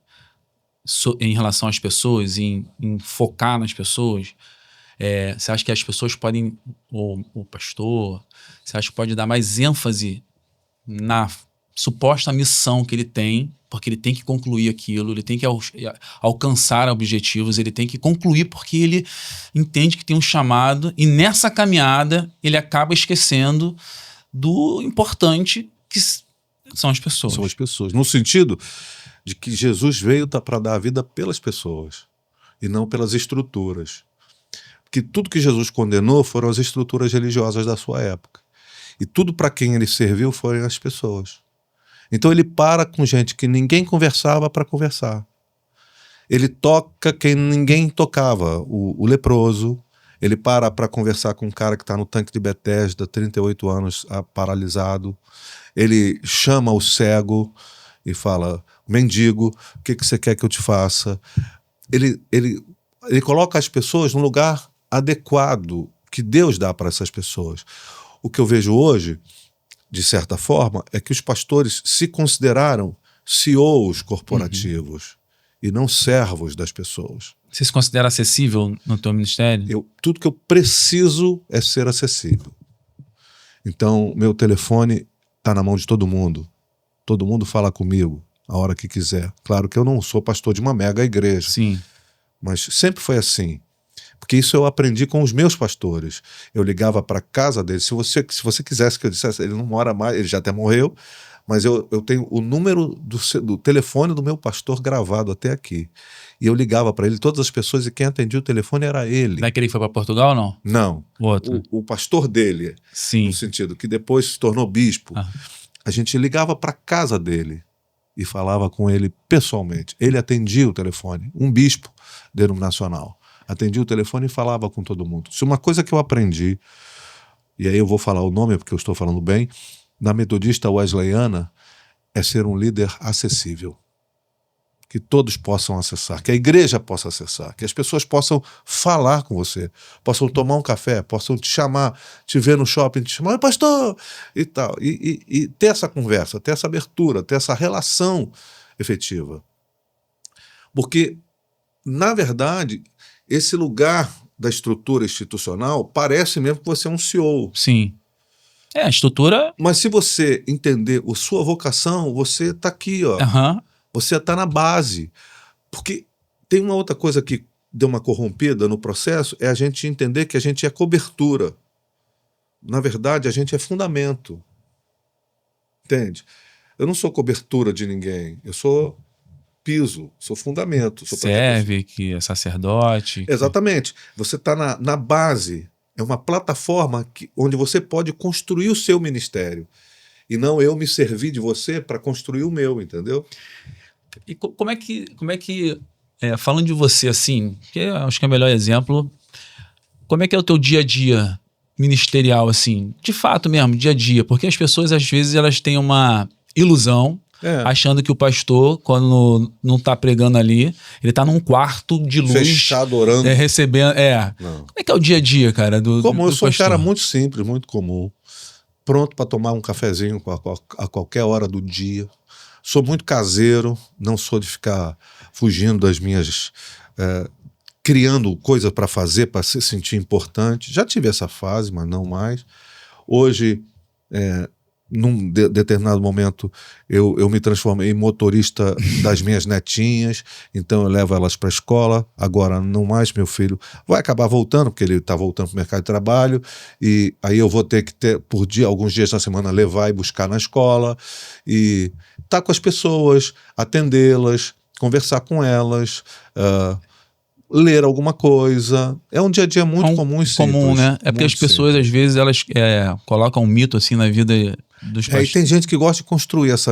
em relação às pessoas, em focar nas pessoas? Você acha que as pessoas podem, o pastor, você acha que pode dar mais ênfase na suposta missão que ele tem, porque ele tem que concluir aquilo, ele tem que alcançar objetivos, ele tem que concluir porque ele entende que tem um chamado e nessa caminhada ele acaba esquecendo do importante que são as pessoas. São as pessoas. No sentido de que Jesus veio para dar a vida pelas pessoas e não pelas estruturas. Porque tudo que Jesus condenou foram as estruturas religiosas da sua época. E tudo para quem ele serviu foram as pessoas. Então ele para com gente que ninguém conversava para conversar. Ele toca quem ninguém tocava, o leproso. Ele para conversar com um cara que está no tanque de Betesda, 38 anos, paralisado. Ele chama o cego e fala, mendigo, o que você quer que eu te faça? Ele coloca as pessoas no lugar adequado que Deus dá para essas pessoas. O que eu vejo hoje, de certa forma, é que os pastores se consideraram CEOs corporativos e não servos das pessoas. Você se considera acessível no teu ministério? Tudo que eu preciso é ser acessível. Então, meu telefone está na mão de todo mundo. Todo mundo fala comigo a hora que quiser. Claro que eu não sou pastor de uma mega igreja. Sim. Mas sempre foi assim. Porque isso eu aprendi com os meus pastores. Eu ligava para a casa deles. Se você quisesse que eu dissesse, ele não mora mais, ele já até morreu, mas eu tenho o número do telefone do meu pastor gravado até aqui. E eu ligava para ele, todas as pessoas, e quem atendia o telefone era ele. Daquele que foi para Portugal ou não? Não. Outro. O pastor dele, Sim. no sentido que depois se tornou bispo. Ah. A gente ligava para casa dele e falava com ele pessoalmente. Ele atendia o telefone, um bispo denominacional. Atendia o telefone e falava com todo mundo. Se uma coisa que eu aprendi, e aí eu vou falar o nome porque eu estou falando bem, na metodista wesleyana, é ser um líder acessível. Que todos possam acessar, que a igreja possa acessar, que as pessoas possam falar com você, possam tomar um café, possam te chamar, te ver no shopping, te chamar, pastor, e tal. E ter essa conversa, ter essa abertura, ter essa relação efetiva. Porque, na verdade, esse lugar da estrutura institucional parece mesmo que você é um CEO. Sim. A estrutura... Mas se você entender a sua vocação, você está aqui, ó. Aham. Você está na base. Porque tem uma outra coisa que deu uma corrompida no processo, é a gente entender que a gente é cobertura. Na verdade, a gente é fundamento. Entende? Eu não sou cobertura de ninguém. Eu sou piso, sou fundamento. Sou serve, que é sacerdote. Exatamente. Você está na base. É uma plataforma onde você pode construir o seu ministério. E não eu me servir de você para construir o meu, entendeu? E como é que falando de você assim, que eu acho que é o melhor exemplo, como é que é o teu dia a dia ministerial assim, de fato mesmo, dia a dia? Porque as pessoas às vezes elas têm uma ilusão, achando que o pastor, quando não está pregando ali, ele está num quarto de luz, fechado, orando, recebendo. Como é que é o dia a dia, cara? Eu sou pastor? Um cara muito simples, muito comum, pronto para tomar um cafezinho a qualquer hora do dia. Sou muito caseiro, não sou de ficar fugindo das minhas... criando coisa para fazer, para se sentir importante. Já tive essa fase, mas não mais. Hoje, num determinado momento, eu me transformei em motorista das minhas netinhas, então eu levo elas para a escola. Agora não mais, meu filho vai acabar voltando, porque ele está voltando para o mercado de trabalho, e aí eu vou ter que por dia, alguns dias na semana, levar e buscar na escola, e estar com as pessoas, atendê-las, conversar com elas, ler alguma coisa. É um dia a dia muito comum e simples. Comum, né? É porque as pessoas, às vezes, elas colocam um mito assim na vida dos pastores. E tem gente que gosta de construir essa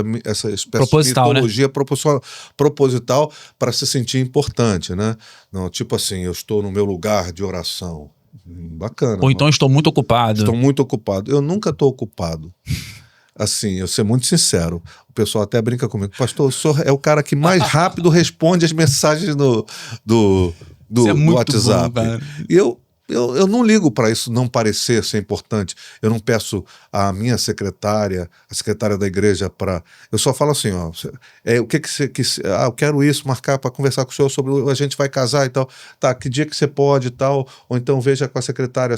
espécie proposital, de mitologia, né? Proposital para se sentir importante, né? Não, tipo assim, eu estou no meu lugar de oração. Bacana. Ou então estou muito ocupado. Estou muito ocupado. Eu nunca estou ocupado. Assim, eu ser muito sincero. O pessoal até brinca comigo. Pastor, o senhor é o cara que mais rápido responde as mensagens do WhatsApp. Bom, e eu não ligo para isso não parecer ser importante. Eu não peço a minha secretária, a secretária da igreja, para... Eu só falo assim, ó, o que você... eu quero isso, marcar para conversar com o senhor sobre... A gente vai casar e tal. Tá, que dia que você pode e tal? Ou então veja com a secretária,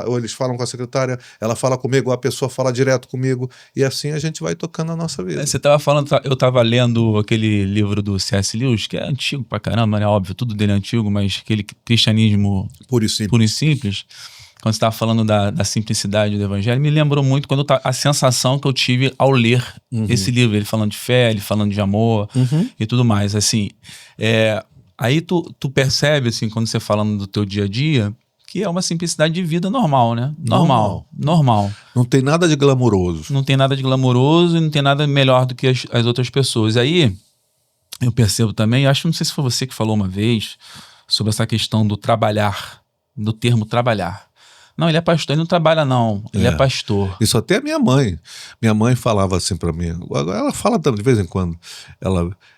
ou eles falam com a secretária, ela fala comigo, ou a pessoa fala direto comigo, e assim a gente vai tocando a nossa vida. Você estava falando, eu estava lendo aquele livro do C.S. Lewis, que é antigo pra caramba, né? Óbvio, tudo dele é antigo, mas aquele cristianismo... Puro e simples, quando você estava falando da simplicidade do evangelho, me lembrou muito a sensação que eu tive ao ler esse livro, ele falando de fé, ele falando de amor e tudo mais, assim, aí tu percebe, assim, quando você falando do teu dia a dia, que é uma simplicidade de vida normal, né? Normal. Não tem nada de glamouroso. Não tem nada de glamouroso e não tem nada melhor do que as outras pessoas. Aí, eu percebo também, acho que não sei se foi você que falou uma vez, sobre essa questão do trabalhar, do termo trabalhar. Não, ele é pastor, ele não trabalha não, ele é pastor. Isso até a minha mãe falava assim pra mim, ela fala de vez em quando,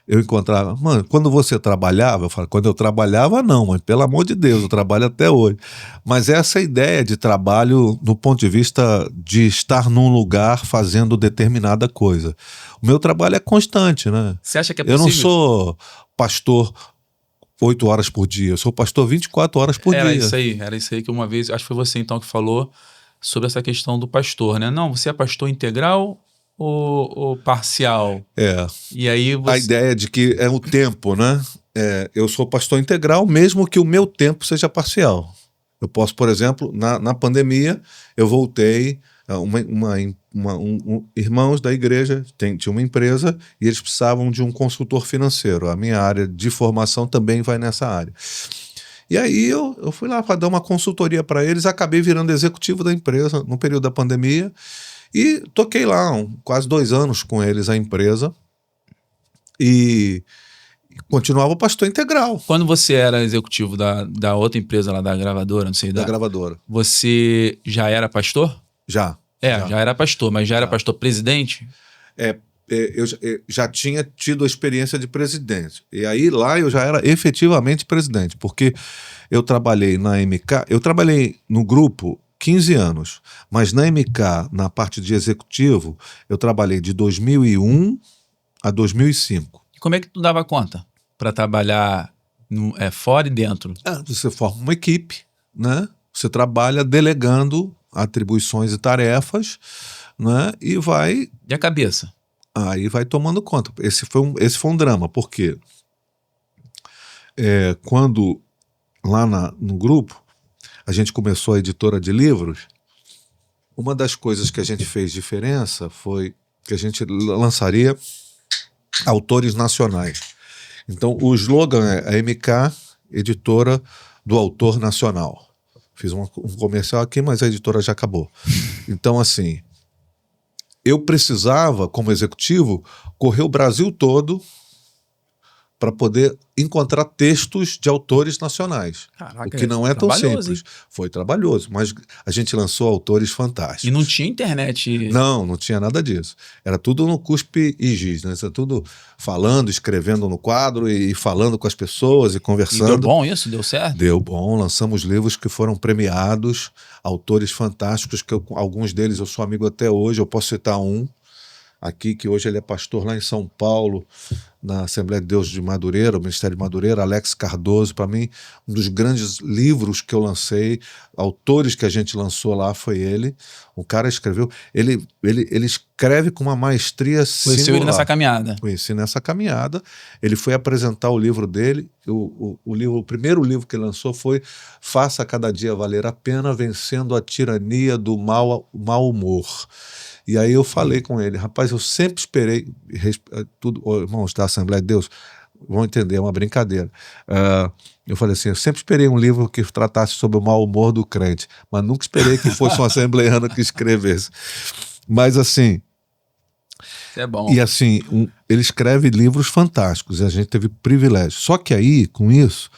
eu encontrava, mano, quando você trabalhava, eu falo, quando eu trabalhava não, mas pelo amor de Deus, eu trabalho até hoje. Mas essa ideia de trabalho do ponto de vista de estar num lugar fazendo determinada coisa. O meu trabalho é constante, né? Você acha que é possível? Eu não sou pastor 8 horas por dia. Eu sou pastor 24 horas por dia. Era isso aí que uma vez, acho que foi você então que falou sobre essa questão do pastor, né? Não, você é pastor integral ou parcial? E aí a ideia de que é o tempo, né? Eu sou pastor integral, mesmo que o meu tempo seja parcial. Eu posso, por exemplo, na pandemia, eu voltei, uma irmãos da igreja tinha uma empresa e eles precisavam de um consultor financeiro. A minha área de formação também vai nessa área. E aí eu fui lá para dar uma consultoria para eles, acabei virando executivo da empresa no período da pandemia e toquei lá quase 2 anos com eles a empresa e continuava pastor integral. Quando você era executivo da outra empresa lá, da gravadora, não sei, da gravadora, você já era pastor? Já era pastor, mas já era pastor presidente? Eu já tinha tido a experiência de presidente. E aí lá eu já era efetivamente presidente, porque eu trabalhei na MK, eu trabalhei no grupo 15 anos, mas na MK, na parte de executivo, eu trabalhei de 2001 a 2005. Como é que tu dava conta para trabalhar fora e dentro? Você forma uma equipe, né? Você trabalha delegando atribuições e tarefas, né? E vai... E a cabeça? Aí vai tomando conta. Esse foi um drama, porque quando lá no grupo a gente começou a editora de livros, uma das coisas que a gente fez diferença foi que a gente lançaria autores nacionais. Então o slogan é a MK, editora do autor nacional. Fiz um comercial aqui, mas a editora já acabou. Então assim, eu precisava, como executivo, correr o Brasil todo para poder encontrar textos de autores nacionais. Caraca, o que não é tão simples. Hein? Foi trabalhoso, mas a gente lançou autores fantásticos. E não tinha internet? Não tinha nada disso. Era tudo no cuspe e giz, né? Era tudo falando, escrevendo no quadro e falando com as pessoas e conversando. E deu bom isso? Deu certo? Deu bom. Lançamos livros que foram premiados, autores fantásticos, que alguns deles eu sou amigo até hoje. Eu posso citar um aqui, que hoje ele é pastor lá em São Paulo, na Assembleia de Deus de Madureira, o Ministério de Madureira, Alex Cardoso. Para mim, um dos grandes livros que eu lancei, autores que a gente lançou lá, foi ele. O cara escreveu, ele escreve com uma maestria singular. Conheceu ele nessa caminhada? Conheci nessa caminhada. Ele foi apresentar o livro dele, o primeiro livro que ele lançou foi Faça Cada Dia Valer a Pena, Vencendo a Tirania do Mau Humor. E aí eu falei com ele, rapaz, eu sempre esperei, irmãos da Assembleia de Deus vão entender, é uma brincadeira. Eu falei assim, eu sempre esperei um livro que tratasse sobre o mau humor do crente, mas nunca esperei que fosse um assembleiano que escrevesse. Mas assim... Isso é bom. E assim, ele escreve livros fantásticos, e a gente teve privilégio. Só que aí, com isso,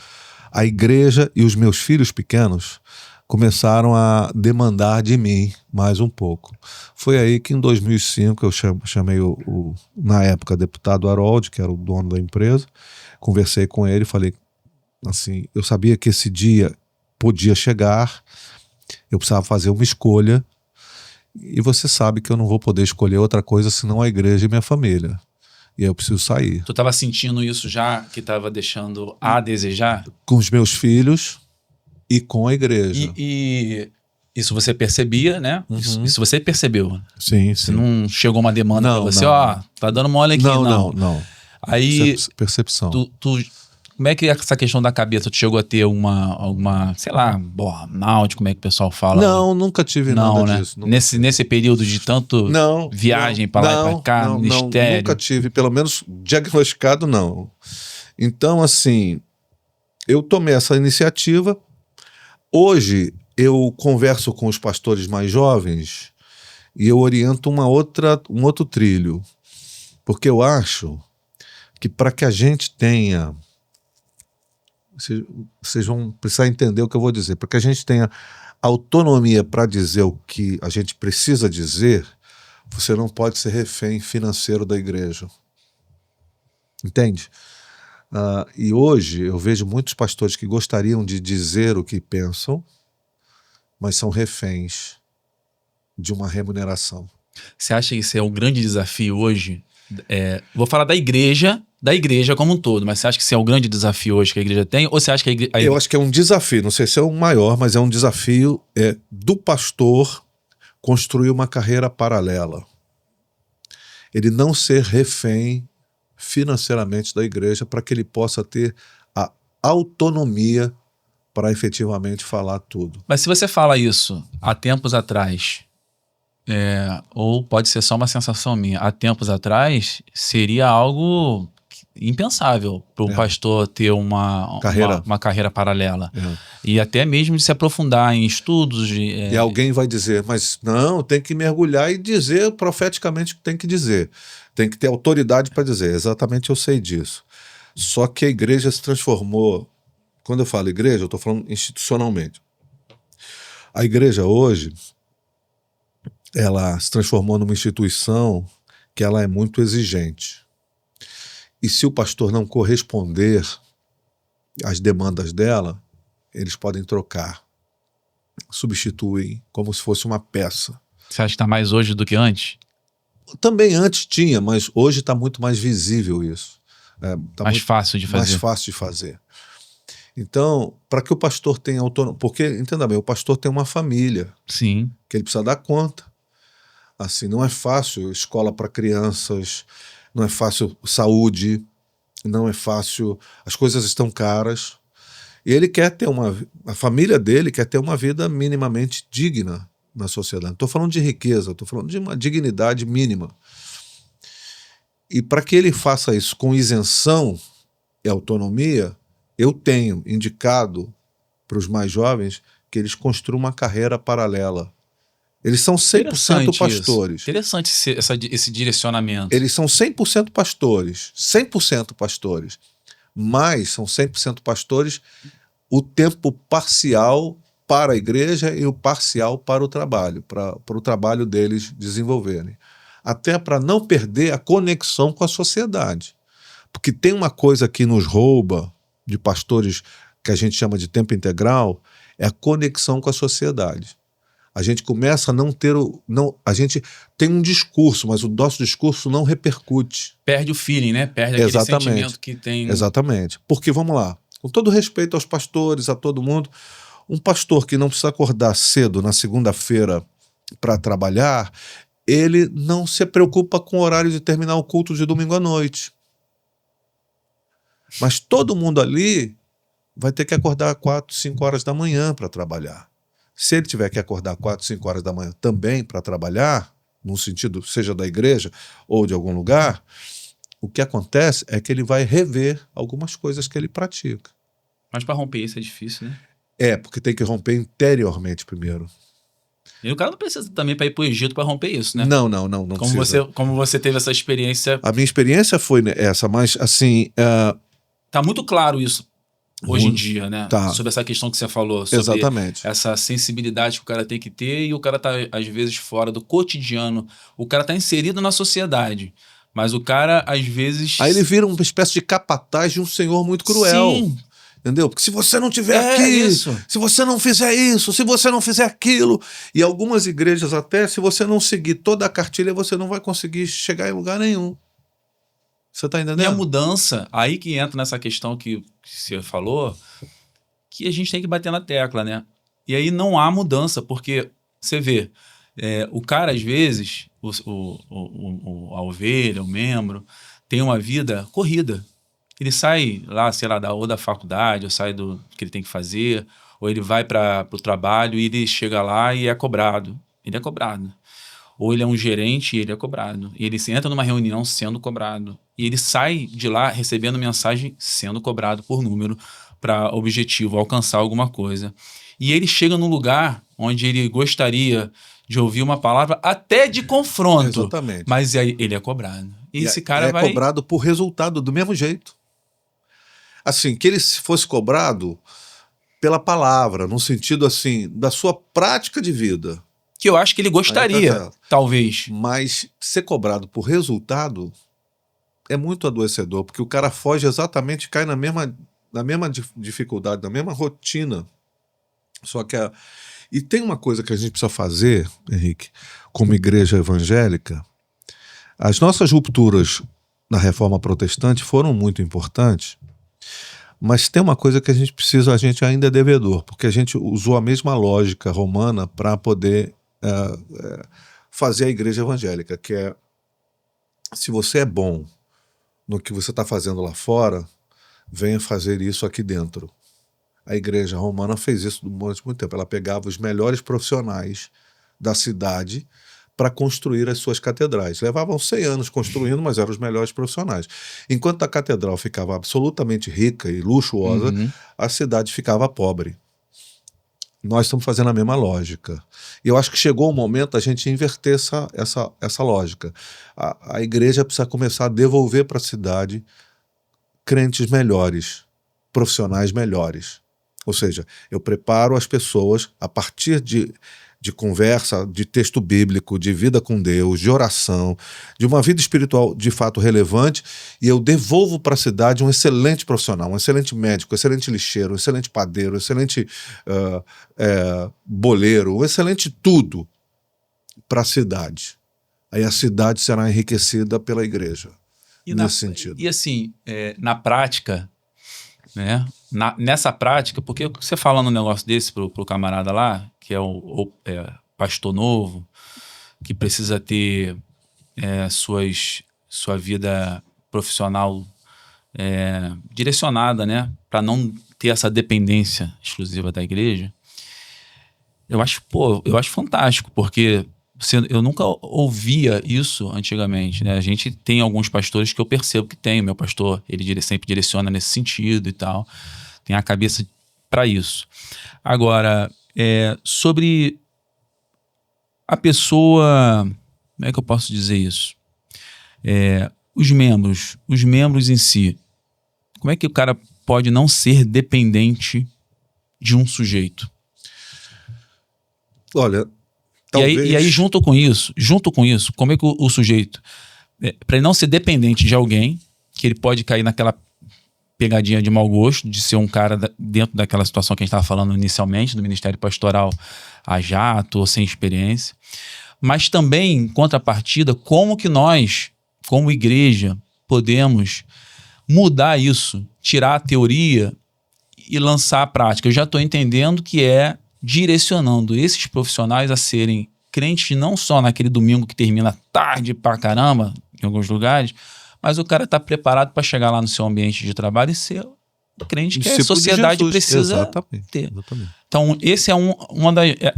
a igreja e os meus filhos pequenos começaram a demandar de mim mais um pouco. Foi aí que em 2005 eu chamei na época, deputado Harold, que era o dono da empresa, conversei com ele, falei assim, eu sabia que esse dia podia chegar, eu precisava fazer uma escolha, e você sabe que eu não vou poder escolher outra coisa senão a igreja e minha família. E aí eu preciso sair. Tu estava sentindo isso já, que estava deixando a desejar? Com os meus filhos e com a igreja. E isso você percebia, né? Uhum. Isso você percebeu. Sim, Você não chegou uma demanda para você, não. Tá dando mole aqui, não. Aí, percepção. Como é que essa questão da cabeça, tu chegou a ter alguma, sei lá, burnout, como é que o pessoal fala? Não, nunca tive nada disso. Nesse período de tanto viagem para lá e para cá, ministério? Nunca tive, pelo menos diagnosticado, não. Então, assim, eu tomei essa iniciativa. Hoje, eu converso com os pastores mais jovens e eu oriento um outro trilho. Porque eu acho que para que a gente tenha... Vocês vão precisar entender o que eu vou dizer. Para que a gente tenha autonomia para dizer o que a gente precisa dizer, você não pode ser refém financeiro da igreja. Entende? E hoje eu vejo muitos pastores que gostariam de dizer o que pensam, mas são reféns de uma remuneração. Você acha que isso é um grande desafio hoje? Vou falar da igreja como um todo, mas você acha que isso é o grande desafio hoje que a igreja tem? Ou você acha que a igreja... Eu acho que é um desafio, não sei se é o maior, mas é um desafio do pastor construir uma carreira paralela. Ele não ser refém financeiramente da igreja para que ele possa ter a autonomia para efetivamente falar tudo. Mas se você fala isso há tempos atrás, Ou pode ser só uma sensação minha. Há tempos atrás, seria algo impensável para o pastor ter uma carreira paralela. E até mesmo de se aprofundar em estudos. E alguém vai dizer, mas não, tem que mergulhar e dizer profeticamente o que tem que dizer. Tem que ter autoridade para dizer. Exatamente, eu sei disso. Só que a igreja se transformou. Quando eu falo igreja, eu estou falando institucionalmente. A igreja hoje, ela se transformou numa instituição que ela é muito exigente. E se o pastor não corresponder às demandas dela, eles podem trocar, substituem, como se fosse uma peça. Você acha que está mais hoje do que antes? Também antes tinha, mas hoje está muito mais visível isso. Tá mais fácil de fazer. Mais fácil de fazer. Então, para que o pastor tenha autonomia, porque, entenda bem, o pastor tem uma família. Sim. Que ele precisa dar conta. Assim, não é fácil escola para crianças, não é fácil saúde, não é fácil, as coisas estão caras. E ele quer ter a família dele quer ter uma vida minimamente digna na sociedade. Não estou falando de riqueza, estou falando de uma dignidade mínima. E para que ele faça isso com isenção e autonomia, eu tenho indicado para os mais jovens que eles construam uma carreira paralela. Eles são 100% pastores. Interessante esse direcionamento. Eles são 100% pastores. 100% pastores. Mas são 100% pastores o tempo parcial para a igreja e o parcial para o trabalho, para o trabalho deles desenvolverem. Até para não perder a conexão com a sociedade. Porque tem uma coisa que nos rouba de pastores que a gente chama de tempo integral, é a conexão com a sociedade. A gente começa a não ter a gente tem um discurso, mas o nosso discurso não repercute. Perde o feeling, né? Perde aquele sentimento que tem. Exatamente. Porque, vamos lá, com todo respeito aos pastores, a todo mundo, um pastor que não precisa acordar cedo na segunda-feira para trabalhar, ele não se preocupa com o horário de terminar o culto de domingo à noite. Mas todo mundo ali vai ter que acordar 4, 5 horas da manhã para trabalhar. Se ele tiver que acordar 4, 5 horas da manhã também para trabalhar, num sentido, seja da igreja ou de algum lugar, o que acontece é que ele vai rever algumas coisas que ele pratica. Mas para romper isso é difícil, né? Porque tem que romper interiormente primeiro. E o cara não precisa também para ir para o Egito para romper isso, né? Não precisa. Como você teve essa experiência... A minha experiência foi essa, mas assim... Tá muito claro isso hoje em dia, né? Tá. Sobre essa questão que você falou. Sobre exatamente. Essa sensibilidade que o cara tem que ter, e o cara tá, às vezes, fora do cotidiano. O cara tá inserido na sociedade. Mas o cara, às vezes... Aí ele vira uma espécie de capataz de um senhor muito cruel. Sim. Entendeu? Porque se você não tiver aqui, se você não fizer isso, se você não fizer aquilo, e algumas igrejas até, se você não seguir toda a cartilha, você não vai conseguir chegar em lugar nenhum. Você tá entendendo? E a mudança, aí que entra nessa questão que você falou, que a gente tem que bater na tecla, né? E aí não há mudança, porque você vê, o cara, às vezes, a ovelha, o membro, tem uma vida corrida. Ele sai lá, sei lá, ou da faculdade, ou sai do que ele tem que fazer, ou ele vai para o trabalho e ele chega lá e é cobrado. Ele é cobrado. Ou ele é um gerente e ele é cobrado. E ele entra numa reunião sendo cobrado. E ele sai de lá recebendo mensagem sendo cobrado por número para objetivo, alcançar alguma coisa. E ele chega num lugar onde ele gostaria de ouvir uma palavra até de confronto. Exatamente. Mas aí ele é cobrado. E esse cara vai... cobrado por resultado do mesmo jeito. Assim, que ele fosse cobrado pela palavra, no sentido assim, da sua prática de vida. Que eu acho que ele gostaria, talvez. Mas ser cobrado por resultado é muito adoecedor, porque o cara foge exatamente, cai na mesma dificuldade, na mesma rotina. Só que E tem uma coisa que a gente precisa fazer, Henrique, como igreja evangélica. As nossas rupturas na reforma protestante foram muito importantes, mas tem uma coisa que a gente ainda é devedor, porque a gente usou a mesma lógica romana para poder fazer a igreja evangélica, que é: se você é bom no que você está fazendo lá fora, venha fazer isso aqui dentro. A igreja romana fez isso durante muito tempo. Ela pegava os melhores profissionais da cidade para construir as suas catedrais. Levavam 100 anos construindo, mas eram os melhores profissionais. Enquanto a catedral ficava absolutamente rica e luxuosa, a cidade ficava pobre. Nós estamos fazendo a mesma lógica. E eu acho que chegou o momento da gente inverter essa lógica. A igreja precisa começar a devolver para a cidade crentes melhores, profissionais melhores. Ou seja, eu preparo as pessoas a partir de conversa, de texto bíblico, de vida com Deus, de oração, de uma vida espiritual de fato relevante, e eu devolvo para a cidade um excelente profissional, um excelente médico, um excelente lixeiro, um excelente padeiro, um excelente boleiro, um excelente tudo para a cidade. Aí a cidade será enriquecida pela igreja, nesse sentido. E assim, na prática, né? Nessa prática, porque você falando um negócio desse pro camarada lá, que é o pastor novo, que precisa ter sua vida profissional direcionada, né, para não ter essa dependência exclusiva da igreja, eu acho fantástico, porque eu nunca ouvia isso antigamente, né? A gente tem alguns pastores que eu percebo que tem. O meu pastor, ele sempre direciona nesse sentido e tal. Tem a cabeça para isso. Agora, sobre a pessoa... Como é que eu posso dizer isso? Os membros em si. Como é que o cara pode não ser dependente de um sujeito? Olha... E aí, junto com isso, como é que o sujeito, para ele não ser dependente de alguém, que ele pode cair naquela pegadinha de mau gosto, de ser um cara dentro daquela situação que a gente estava falando inicialmente, do ministério pastoral a jato ou sem experiência, mas também, em contrapartida, como que nós, como igreja, podemos mudar isso, tirar a teoria e lançar a prática. Eu já estou entendendo que direcionando esses profissionais a serem crentes não só naquele domingo que termina tarde pra caramba, em alguns lugares, mas o cara tá preparado para chegar lá no seu ambiente de trabalho e ser o crente que a sociedade precisa ter. Exatamente. Então,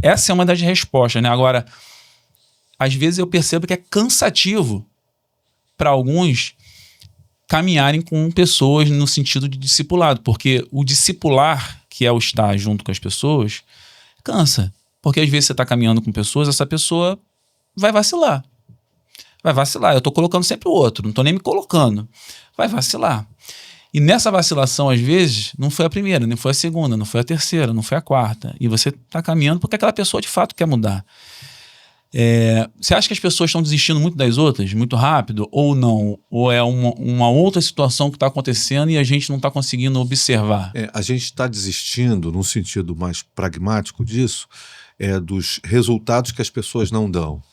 essa é uma das respostas, né? Agora, às vezes eu percebo que é cansativo para alguns caminharem com pessoas no sentido de discipulado, porque o discipular, que é o estar junto com as pessoas, cansa, porque às vezes você está caminhando com pessoas, essa pessoa vai vacilar. Eu estou colocando sempre o outro, não estou nem me colocando. Vai vacilar. E nessa vacilação, às vezes, não foi a primeira, nem foi a segunda, não foi a terceira, não foi a quarta. E você está caminhando porque aquela pessoa de fato quer mudar. Você acha que as pessoas estão desistindo muito das outras, muito rápido, ou não? Ou é uma outra situação que está acontecendo e a gente não está conseguindo observar? A gente está desistindo, num sentido mais pragmático disso, dos resultados que as pessoas não dão.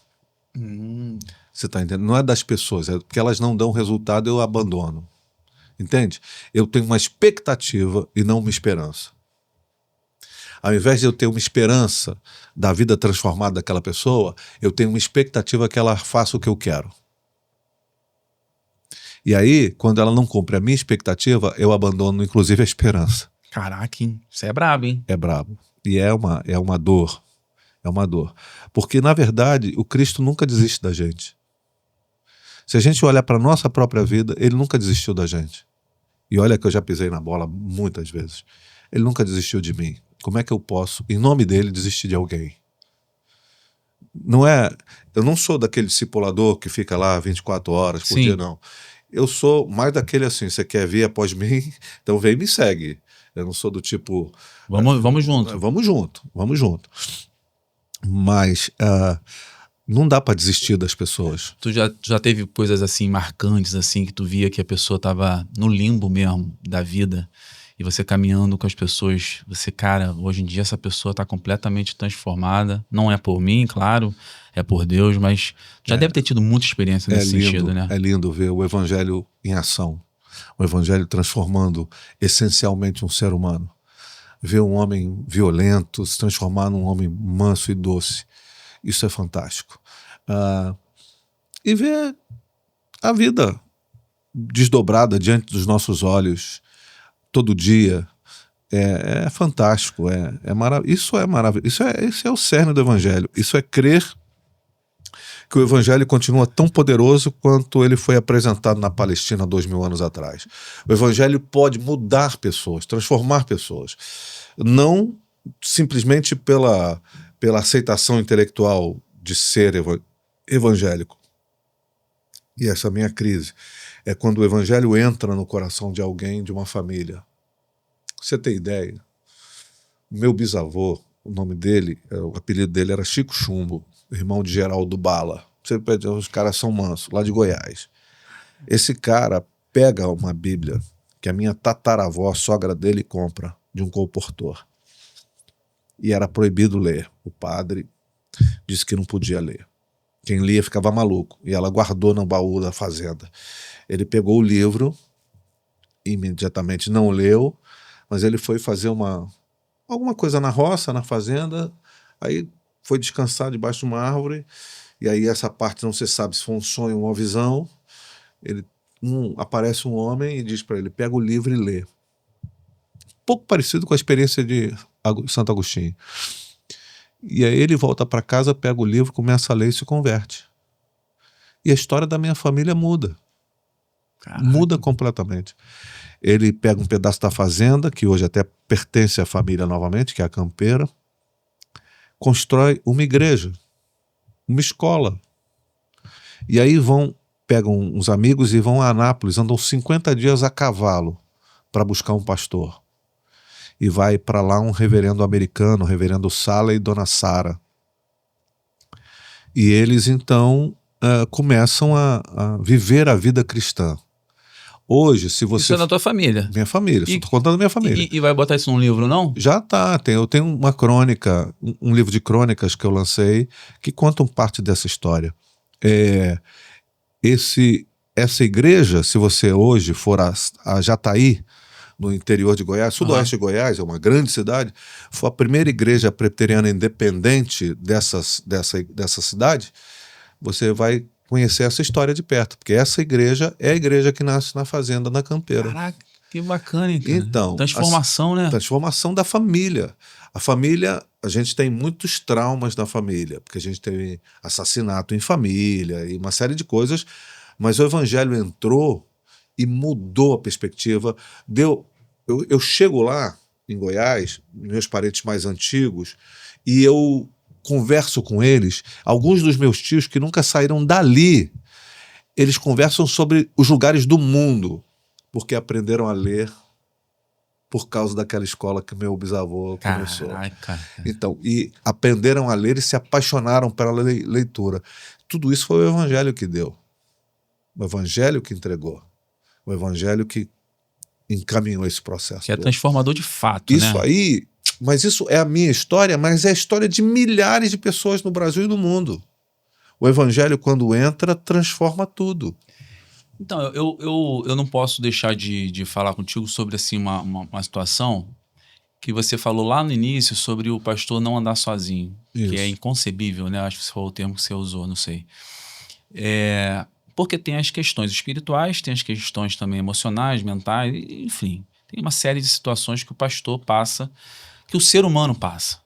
Você está entendendo? Não é das pessoas, é porque elas não dão resultado, eu abandono. Entende? Eu tenho uma expectativa e não uma esperança. Ao invés de eu ter uma esperança da vida transformada daquela pessoa, eu tenho uma expectativa que ela faça o que eu quero. E aí, quando ela não cumpre a minha expectativa, eu abandono inclusive a esperança. Caraca, hein? Isso é brabo, hein? É brabo. E é uma dor. É uma dor. Porque, na verdade, o Cristo nunca desiste da gente. Se a gente olhar para a nossa própria vida, ele nunca desistiu da gente. E olha que eu já pisei na bola muitas vezes. Ele nunca desistiu de mim. Como é que eu posso, em nome dele, desistir de alguém? Eu não sou daquele discipulador que fica lá 24 horas por dia, não. Eu sou mais daquele assim, você quer vir após mim? Então vem e me segue. Eu não sou do tipo... Vamos junto. Vamos junto. Mas não dá para desistir das pessoas. Tu já teve coisas assim marcantes, assim, que tu via que a pessoa tava no limbo mesmo da vida, e você caminhando com as pessoas, cara, hoje em dia essa pessoa está completamente transformada. Não é por mim, claro, é por Deus, mas já deve ter tido muita experiência nesse sentido, né? É lindo ver o evangelho em ação. O evangelho transformando essencialmente um ser humano. Ver um homem violento se transformar num homem manso e doce. Isso é fantástico. E ver a vida desdobrada diante dos nossos olhos todo dia é fantástico, isso é maravilhoso. Isso é o cerne do evangelho. Isso é crer que o evangelho continua tão poderoso quanto ele foi apresentado na Palestina 2000 anos atrás. O evangelho pode mudar pessoas, transformar pessoas. Não simplesmente pela aceitação intelectual de ser evangélico. E essa é a minha crise. É quando o evangelho entra no coração de alguém, de uma família. Você tem ideia? Meu bisavô, o nome dele, o apelido dele era Chico Chumbo, irmão de Geraldo Bala. Você pede, os caras são mansos, lá de Goiás. Esse cara pega uma Bíblia que a minha tataravó, a sogra dele, compra de um colportor. E era proibido ler. O padre disse que não podia ler. Quem lia ficava maluco. E ela guardou no baú da fazenda. Ele pegou o livro, imediatamente não leu, mas ele foi fazer alguma coisa na roça, na fazenda, aí foi descansar debaixo de uma árvore, e aí essa parte não se sabe se foi um sonho ou uma visão. Aparece um homem e diz para ele, pega o livro e lê. Pouco parecido com a experiência de Santo Agostinho. E aí ele volta para casa, pega o livro, começa a ler e se converte. E a história da minha família muda. Caraca. Muda completamente. Ele pega um pedaço da fazenda, que hoje até pertence à família novamente, que é a Campeira, constrói uma igreja, uma escola. E aí pegam uns amigos e vão a Anápolis, andam 50 dias a cavalo para buscar um pastor. E vai para lá um reverendo americano, reverendo Sala e Dona Sara. E eles então começam a viver a vida cristã. Hoje, se você... Isso é da tua família? Minha família, só tô contando minha família. E vai botar isso num livro, não? Já tá, eu tenho uma crônica, um livro de crônicas que eu lancei, que contam parte dessa história. Essa igreja, se você hoje for a Jataí, no interior de Goiás, sudoeste de Goiás, é uma grande cidade, foi a primeira igreja presbiteriana independente dessa cidade. Você vai conhecer essa história de perto, porque essa igreja é a igreja que nasce na fazenda, na Campeira. Caraca, que bacana, então. Transformação, né? Transformação da família. A família, a gente tem muitos traumas na família, porque a gente teve assassinato em família e uma série de coisas, mas o evangelho entrou e mudou a perspectiva. Eu chego lá, em Goiás, meus parentes mais antigos, e eu converso com eles. Alguns dos meus tios que nunca saíram dali, eles conversam sobre os lugares do mundo, porque aprenderam a ler por causa daquela escola que meu bisavô começou. Então, e aprenderam a ler e se apaixonaram pela leitura. Tudo isso foi o evangelho que deu. O evangelho que entregou. O evangelho que encaminhou esse processo. Que é transformador de fato, isso, né? Aí, mas isso é a minha história, mas é a história de milhares de pessoas no Brasil e no mundo. O evangelho, quando entra, transforma tudo. Então, eu não posso deixar de falar contigo sobre assim, uma situação que você falou lá no início sobre o pastor não andar sozinho. Isso. Que é inconcebível, né? Acho que foi o termo que você usou, não sei. Porque tem as questões espirituais, tem as questões também emocionais, mentais, enfim. Tem uma série de situações que o pastor passa, que o ser humano passa.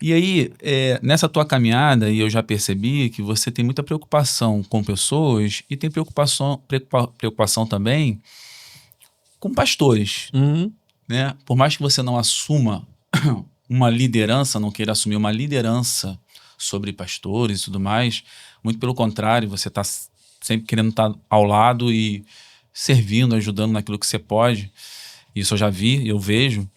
E aí, nessa tua caminhada, e eu já percebi que você tem muita preocupação com pessoas e tem preocupação também com pastores. Né? Por mais que você não assuma uma liderança, não queira assumir uma liderança sobre pastores e tudo mais, muito pelo contrário, você está sempre querendo estar ao lado e servindo, ajudando naquilo que você pode. Isso eu já vi, eu vejo.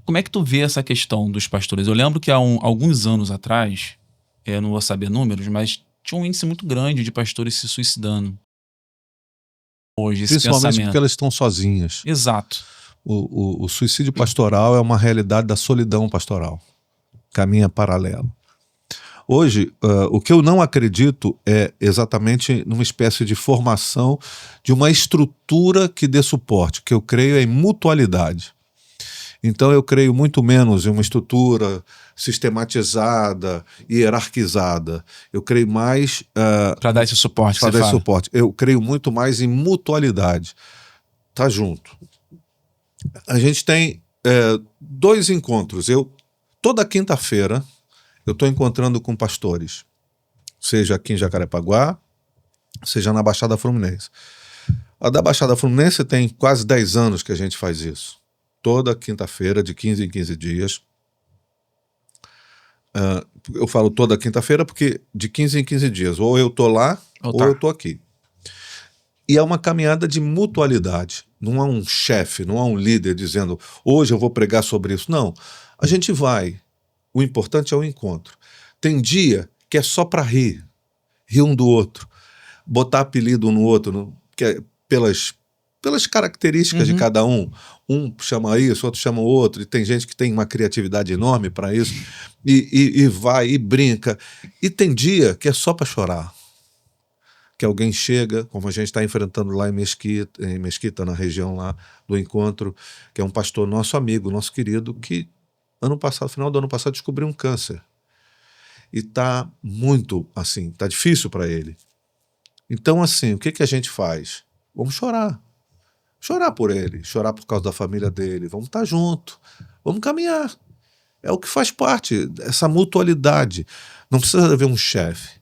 Como é que tu vê essa questão dos pastores? Eu lembro que há alguns anos atrás, eu não vou saber números, mas tinha um índice muito grande de pastores se suicidando. Hoje, esse principalmente pensamento. Porque elas estão sozinhas. Exato. O suicídio pastoral é uma realidade da solidão pastoral. Caminha paralelo. Hoje, o que eu não acredito é exatamente numa espécie de formação de uma estrutura que dê suporte. O que eu creio é em mutualidade. Então eu creio muito menos em uma estrutura sistematizada, hierarquizada. Eu creio mais... para dar esse suporte. Para dar esse suporte. Eu creio muito mais em mutualidade. Tá junto. A gente tem 2 encontros. Toda quinta-feira eu estou encontrando com pastores. seja aqui em Jacarepaguá, seja na Baixada Fluminense. A da Baixada Fluminense tem quase 10 anos que a gente faz isso. Toda quinta-feira, de 15 em 15 dias. Eu falo toda quinta-feira porque de 15 em 15 dias, ou eu tô lá, ou eu tô aqui. E é uma caminhada de mutualidade. Não há um chefe, não há um líder dizendo, hoje eu vou pregar sobre isso. Não, a gente vai. O importante é o encontro. Tem dia que é só para rir um do outro, botar apelido um no outro, que é pelas características de cada um. Um chama isso, outro chama o outro, e tem gente que tem uma criatividade enorme para isso, e vai, e brinca. E tem dia que é só para chorar. Que alguém chega, como a gente está enfrentando lá em Mesquita, na região lá do encontro, que é um pastor nosso amigo, nosso querido, que final do ano passado descobriu um câncer. E está muito, assim, está difícil para ele. Então, assim, o que a gente faz? Vamos chorar. Chorar por ele, chorar por causa da família dele. Vamos estar junto, vamos caminhar. É o que faz parte dessa mutualidade. Não precisa haver um chefe.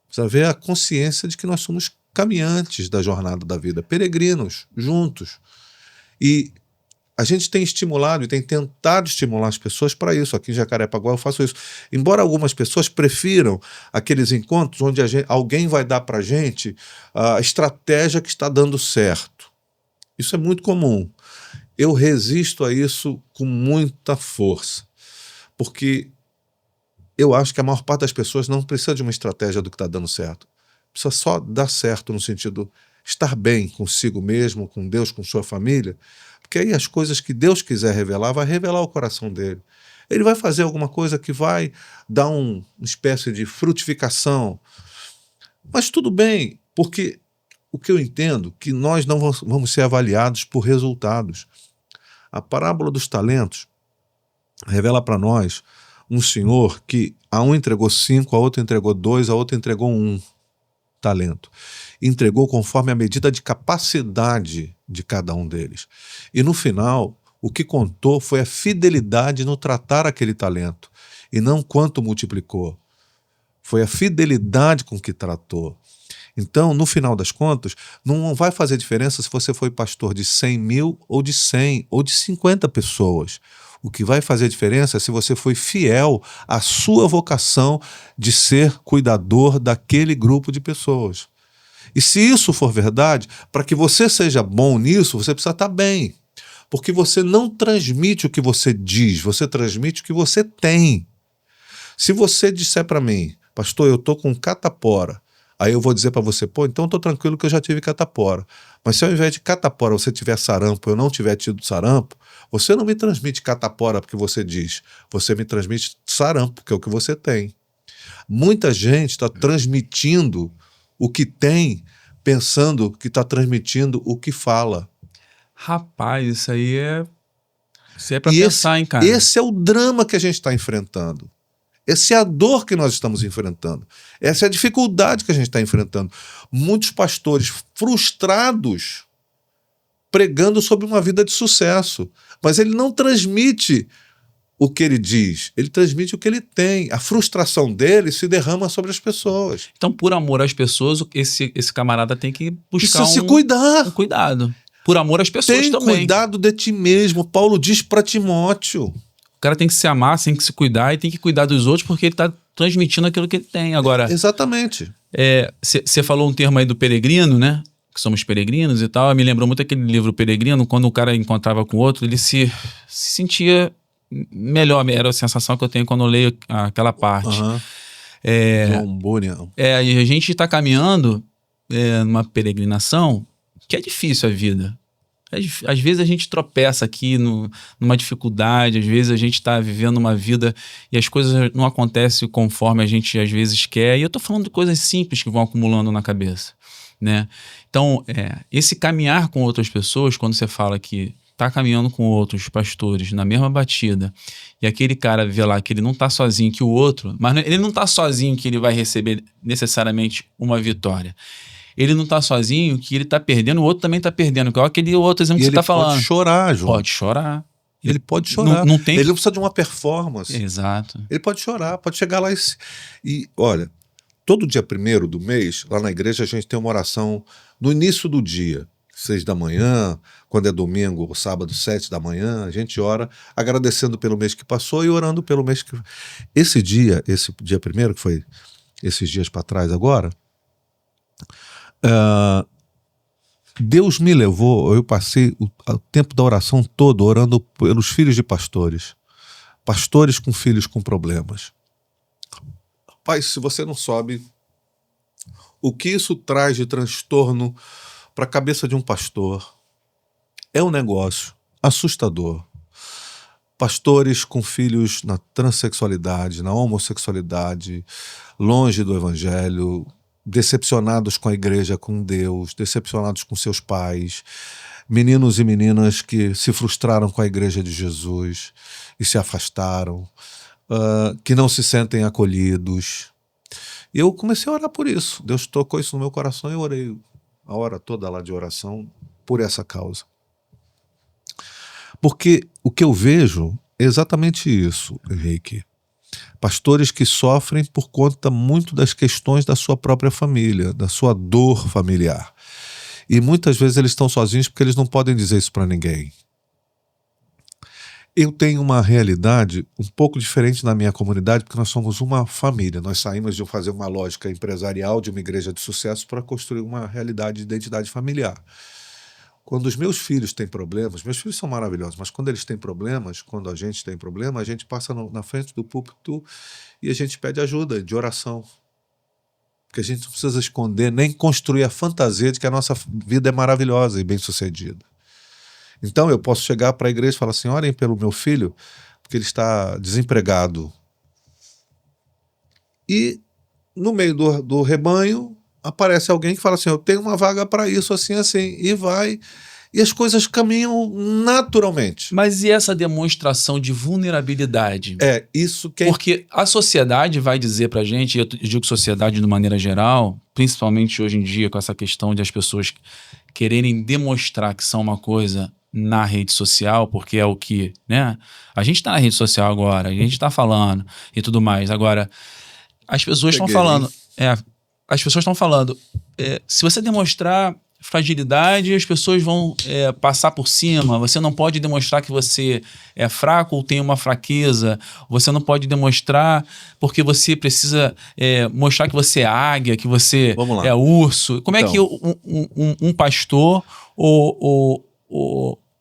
Precisa haver a consciência de que nós somos caminhantes da jornada da vida, peregrinos, juntos. E a gente tem estimulado e tem tentado estimular as pessoas para isso. Aqui em Jacarepaguá eu faço isso. Embora algumas pessoas prefiram aqueles encontros onde alguém vai dar para a gente a estratégia que está dando certo. Isso é muito comum. Eu resisto a isso com muita força, porque eu acho que a maior parte das pessoas não precisa de uma estratégia do que está dando certo. Precisa só dar certo no sentido estar bem consigo mesmo, com Deus, com sua família, porque aí as coisas que Deus quiser revelar, vai revelar o coração dele. Ele vai fazer alguma coisa que vai dar uma espécie de frutificação. Mas tudo bem, porque o que eu entendo que nós não vamos ser avaliados por resultados. A parábola dos talentos revela para nós um senhor que a um entregou 5, a outro entregou 2, a outro entregou 1 talento. Entregou conforme a medida de capacidade de cada um deles. E no final, o que contou foi a fidelidade no tratar aquele talento, e não quanto multiplicou. Foi a fidelidade com que tratou. Então, no final das contas, não vai fazer diferença se você foi pastor de 100 mil ou de 100 ou de 50 pessoas. O que vai fazer diferença é se você foi fiel à sua vocação de ser cuidador daquele grupo de pessoas. E se isso for verdade, para que você seja bom nisso, você precisa estar bem. Porque você não transmite o que você diz, você transmite o que você tem. Se você disser para mim, pastor, eu estou com catapora, aí eu vou dizer para você, então estou tranquilo que eu já tive catapora. Mas se ao invés de catapora você tiver sarampo, eu não tiver tido sarampo, você não me transmite catapora porque você diz, você me transmite sarampo, que é o que você tem. Muita gente está transmitindo o que tem, pensando que está transmitindo o que fala. Rapaz, isso é para pensar, hein, cara? Esse é o drama que a gente está enfrentando. Essa é a dor que nós estamos enfrentando. Essa é a dificuldade que a gente está enfrentando. Muitos pastores frustrados pregando sobre uma vida de sucesso. Mas ele não transmite o que ele diz, ele transmite o que ele tem. A frustração dele se derrama sobre as pessoas. Então, por amor às pessoas, esse camarada tem que buscar se cuidar. Um cuidado. Por amor às pessoas tem também. Cuidado de ti mesmo. Paulo diz para Timóteo. O cara tem que se amar, tem que se cuidar e tem que cuidar dos outros porque ele está transmitindo aquilo que ele tem. Agora, exatamente. Você falou um termo aí do peregrino, né? Que somos peregrinos e tal. Me lembrou muito aquele livro Peregrino, quando o cara encontrava com o outro, ele se sentia melhor. Era a sensação que eu tenho quando eu leio aquela parte. John Bunyan. E a gente está caminhando numa peregrinação que é difícil a vida. Às vezes a gente tropeça aqui numa dificuldade, às vezes a gente está vivendo uma vida e as coisas não acontecem conforme a gente às vezes quer. E eu estou falando de coisas simples que vão acumulando na cabeça, né? Então, esse caminhar com outras pessoas, quando você fala que está caminhando com outros pastores na mesma batida e aquele cara vê lá que ele não está sozinho, que o outro... Mas ele não está sozinho que ele vai receber necessariamente uma vitória. Ele não está sozinho, que ele está perdendo, o outro também está perdendo. Que é aquele outro exemplo que você está falando. Ele pode chorar, João. Pode chorar. Ele pode chorar. Não tem... Ele não precisa de uma performance. Exato. Ele pode chorar, pode chegar lá e olha, todo dia 1º do mês, lá na igreja, a gente tem uma oração no início do dia, 6 da manhã, quando é domingo ou sábado, 7 da manhã, a gente ora agradecendo pelo mês que passou e orando pelo mês que... Esse dia 1º, que foi esses dias para trás agora, Deus me levou, eu passei o tempo da oração todo orando pelos filhos de pastores com filhos com problemas. Pai, se você não sobe o que isso traz de transtorno para a cabeça de um pastor, é um negócio assustador. Pastores com filhos na transexualidade, na homossexualidade, longe do evangelho, decepcionados com a igreja, com Deus, decepcionados com seus pais, meninos e meninas que se frustraram com a igreja de Jesus e se afastaram, que não se sentem acolhidos. E eu comecei a orar por isso. Deus tocou isso no meu coração e eu orei a hora toda lá de oração por essa causa. Porque o que eu vejo é exatamente isso, Henrique. Pastores que sofrem por conta muito das questões da sua própria família, da sua dor familiar. E muitas vezes eles estão sozinhos porque eles não podem dizer isso para ninguém. Eu tenho uma realidade um pouco diferente na minha comunidade, porque nós somos uma família. Nós saímos de fazer uma lógica empresarial de uma igreja de sucesso para construir uma realidade de identidade familiar. Quando os meus filhos têm problemas, meus filhos são maravilhosos, mas quando eles têm problemas, quando a gente tem problema, a gente passa na frente do púlpito e a gente pede ajuda de oração. Porque a gente não precisa esconder nem construir a fantasia de que a nossa vida é maravilhosa e bem-sucedida. Então eu posso chegar para a igreja e falar assim, orem pelo meu filho, porque ele está desempregado. E no meio do rebanho aparece alguém que fala assim, eu tenho uma vaga para isso, assim, assim, e vai, e as coisas caminham naturalmente. Mas e essa demonstração de vulnerabilidade? É isso que... Porque a sociedade vai dizer pra gente, eu digo sociedade de maneira geral, principalmente hoje em dia com essa questão de as pessoas quererem demonstrar que são uma coisa na rede social, porque é o que, né? A gente tá na rede social agora, a gente tá falando e tudo mais. Agora, as pessoas estão falando... As pessoas estão falando, se você demonstrar fragilidade, as pessoas vão passar por cima, você não pode demonstrar que você é fraco ou tem uma fraqueza, você não pode demonstrar porque você precisa mostrar que você é águia, que você é urso. Como é que um pastor ou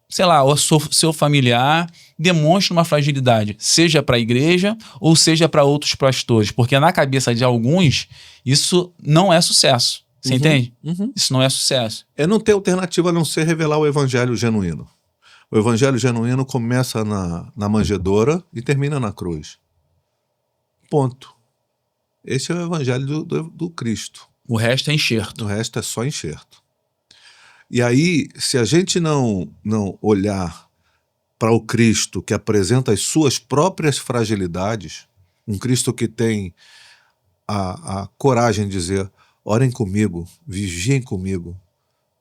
sei lá, o seu familiar demonstra uma fragilidade, seja para a igreja ou seja para outros pastores, porque na cabeça de alguns isso não é sucesso. Você entende? Isso não é sucesso. É não ter alternativa a não ser revelar o evangelho genuíno. O evangelho genuíno começa na manjedoura e termina na cruz. Ponto. Esse é o evangelho do Cristo. O resto é enxerto. O resto é só enxerto. E aí, se a gente não olhar para o Cristo que apresenta as suas próprias fragilidades, um Cristo que tem a coragem de dizer, orem comigo, vigiem comigo,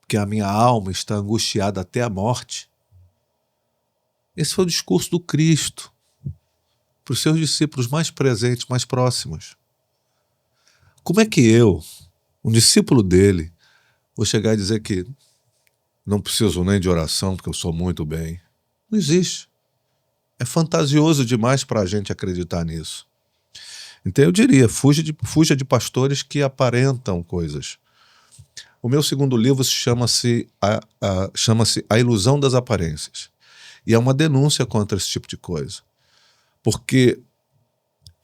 porque a minha alma está angustiada até a morte. Esse foi o discurso do Cristo para os seus discípulos mais presentes, mais próximos. Como é que eu, um discípulo dele, vou chegar e dizer que não preciso nem de oração, porque eu sou muito bem? Não existe. É fantasioso demais para a gente acreditar nisso. Então eu diria, fuja de pastores que aparentam coisas. O meu segundo livro chama-se A Ilusão das Aparências. E é uma denúncia contra esse tipo de coisa. Porque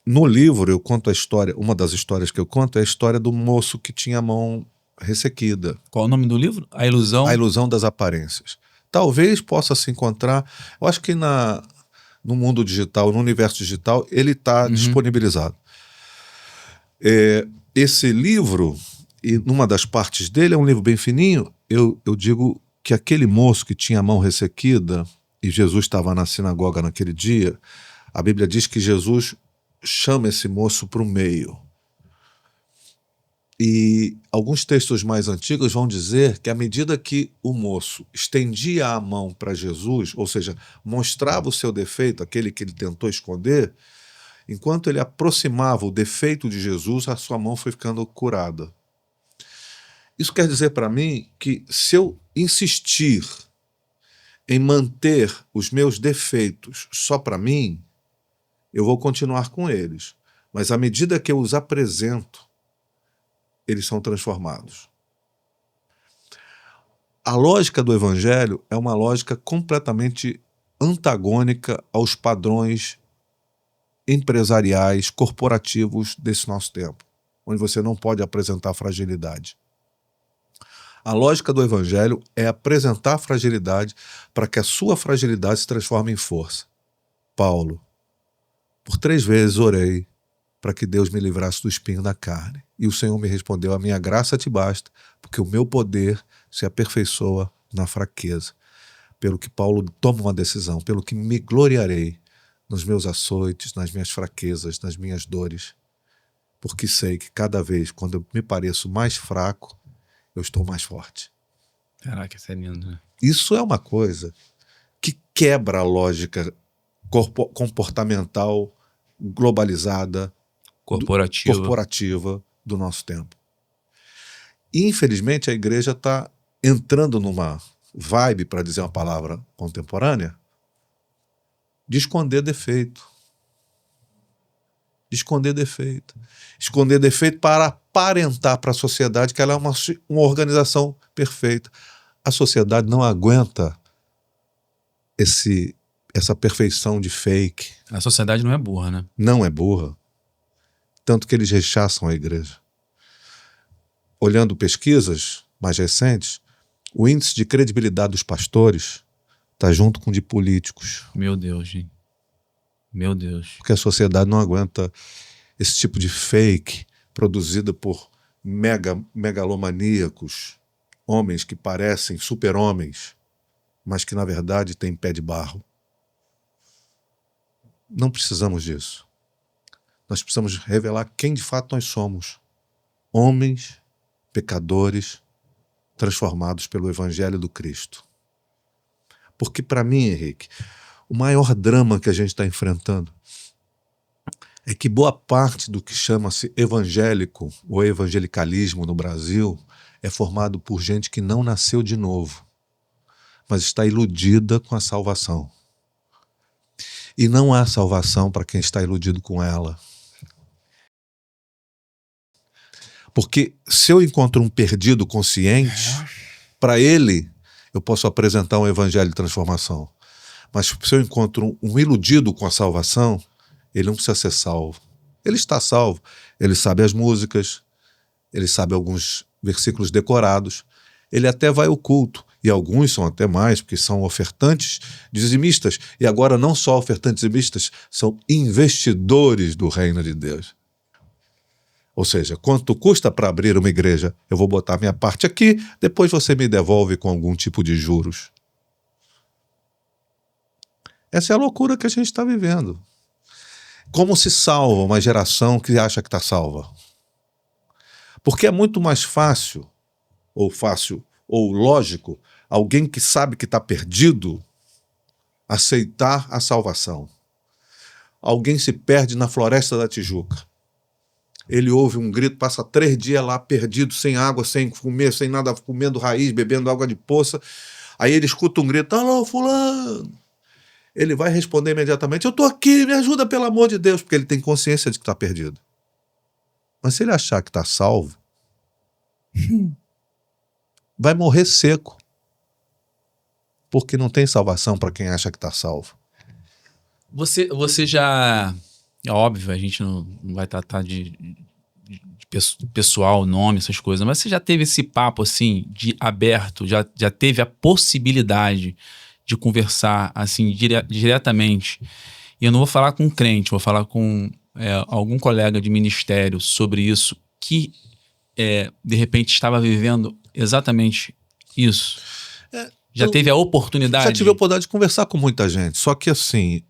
no livro eu conto a história, uma das histórias que eu conto é a história do moço que tinha a mão ressequida. Qual o nome do livro? A Ilusão das Aparências. Talvez possa se encontrar, eu acho que no mundo digital, no universo digital, ele está disponibilizado. Esse livro, e numa das partes dele, é um livro bem fininho, eu digo que aquele moço que tinha a mão ressequida, e Jesus estava na sinagoga naquele dia, a Bíblia diz que Jesus chama esse moço para o meio. E alguns textos mais antigos vão dizer que à medida que o moço estendia a mão para Jesus, ou seja, mostrava o seu defeito, aquele que ele tentou esconder, Enquanto ele aproximava o defeito de Jesus, a sua mão foi ficando curada. Isso quer dizer para mim que se eu insistir em manter os meus defeitos só para mim, eu vou continuar com eles. Mas à medida que eu os apresento, eles são transformados. A lógica do Evangelho é uma lógica completamente antagônica aos padrões empresariais, corporativos desse nosso tempo, onde você não pode apresentar fragilidade. A lógica do Evangelho é apresentar fragilidade para que a sua fragilidade se transforme em força. Paulo, por 3 vezes orei para que Deus me livrasse do espinho da carne. E o Senhor me respondeu, a minha graça te basta, porque o meu poder se aperfeiçoa na fraqueza. Pelo que Paulo toma uma decisão, pelo que me gloriarei nos meus açoites, nas minhas fraquezas, nas minhas dores, porque sei que cada vez, quando eu me pareço mais fraco, eu estou mais forte. Caraca, isso é lindo, né? Isso é uma coisa que quebra a lógica comportamental globalizada, corporativa do nosso tempo. E, infelizmente, a igreja está entrando numa vibe, para dizer uma palavra contemporânea, de esconder defeito. Esconder defeito. Esconder defeito para aparentar para a sociedade que ela é uma organização perfeita. A sociedade não aguenta essa perfeição de fake. A sociedade não é burra, né? Não é burra. Tanto que eles rechaçam a igreja. Olhando pesquisas mais recentes, o índice de credibilidade dos pastores está junto com o de políticos. Meu Deus, gente. Meu Deus. Porque a sociedade não aguenta esse tipo de fake produzida por megalomaníacos, homens que parecem super-homens, mas que na verdade têm pé de barro. Não precisamos disso. Nós precisamos revelar quem de fato nós somos. Homens, pecadores, transformados pelo Evangelho do Cristo. Porque para mim, Henrique, o maior drama que a gente está enfrentando é que boa parte do que chama-se evangélico ou evangelicalismo no Brasil é formado por gente que não nasceu de novo, mas está iludida com a salvação. E não há salvação para quem está iludido com ela. Porque se eu encontro um perdido consciente, para ele eu posso apresentar um evangelho de transformação. Mas se eu encontro um iludido com a salvação, ele não precisa ser salvo. Ele está salvo. Ele sabe as músicas, ele sabe alguns versículos decorados, ele até vai ao culto. E alguns são até mais, porque são ofertantes dizimistas. E agora não só ofertantes dizimistas, são investidores do reino de Deus. Ou seja, quanto custa para abrir uma igreja? Eu vou botar minha parte aqui, depois você me devolve com algum tipo de juros. Essa é a loucura que a gente está vivendo. Como se salva uma geração que acha que está salva? Porque é muito mais fácil ou lógico, alguém que sabe que está perdido aceitar a salvação. Alguém se perde na Floresta da Tijuca. Ele ouve um grito, passa 3 dias lá perdido, sem água, sem comer, sem nada, comendo raiz, bebendo água de poça. Aí ele escuta um grito, alô, fulano. Ele vai responder imediatamente, eu estou aqui, me ajuda pelo amor de Deus, porque ele tem consciência de que está perdido. Mas se ele achar que está salvo, vai morrer seco. Porque não tem salvação para quem acha que está salvo. Você já... É óbvio, a gente não vai tratar de pessoal, nome, essas coisas, mas você já teve esse papo assim, de aberto, já teve a possibilidade de conversar assim, diretamente. E eu não vou falar com um crente, vou falar com algum colega de ministério sobre isso, que de repente estava vivendo exatamente isso. Já teve a oportunidade? Já tive a oportunidade de conversar com muita gente, só que assim...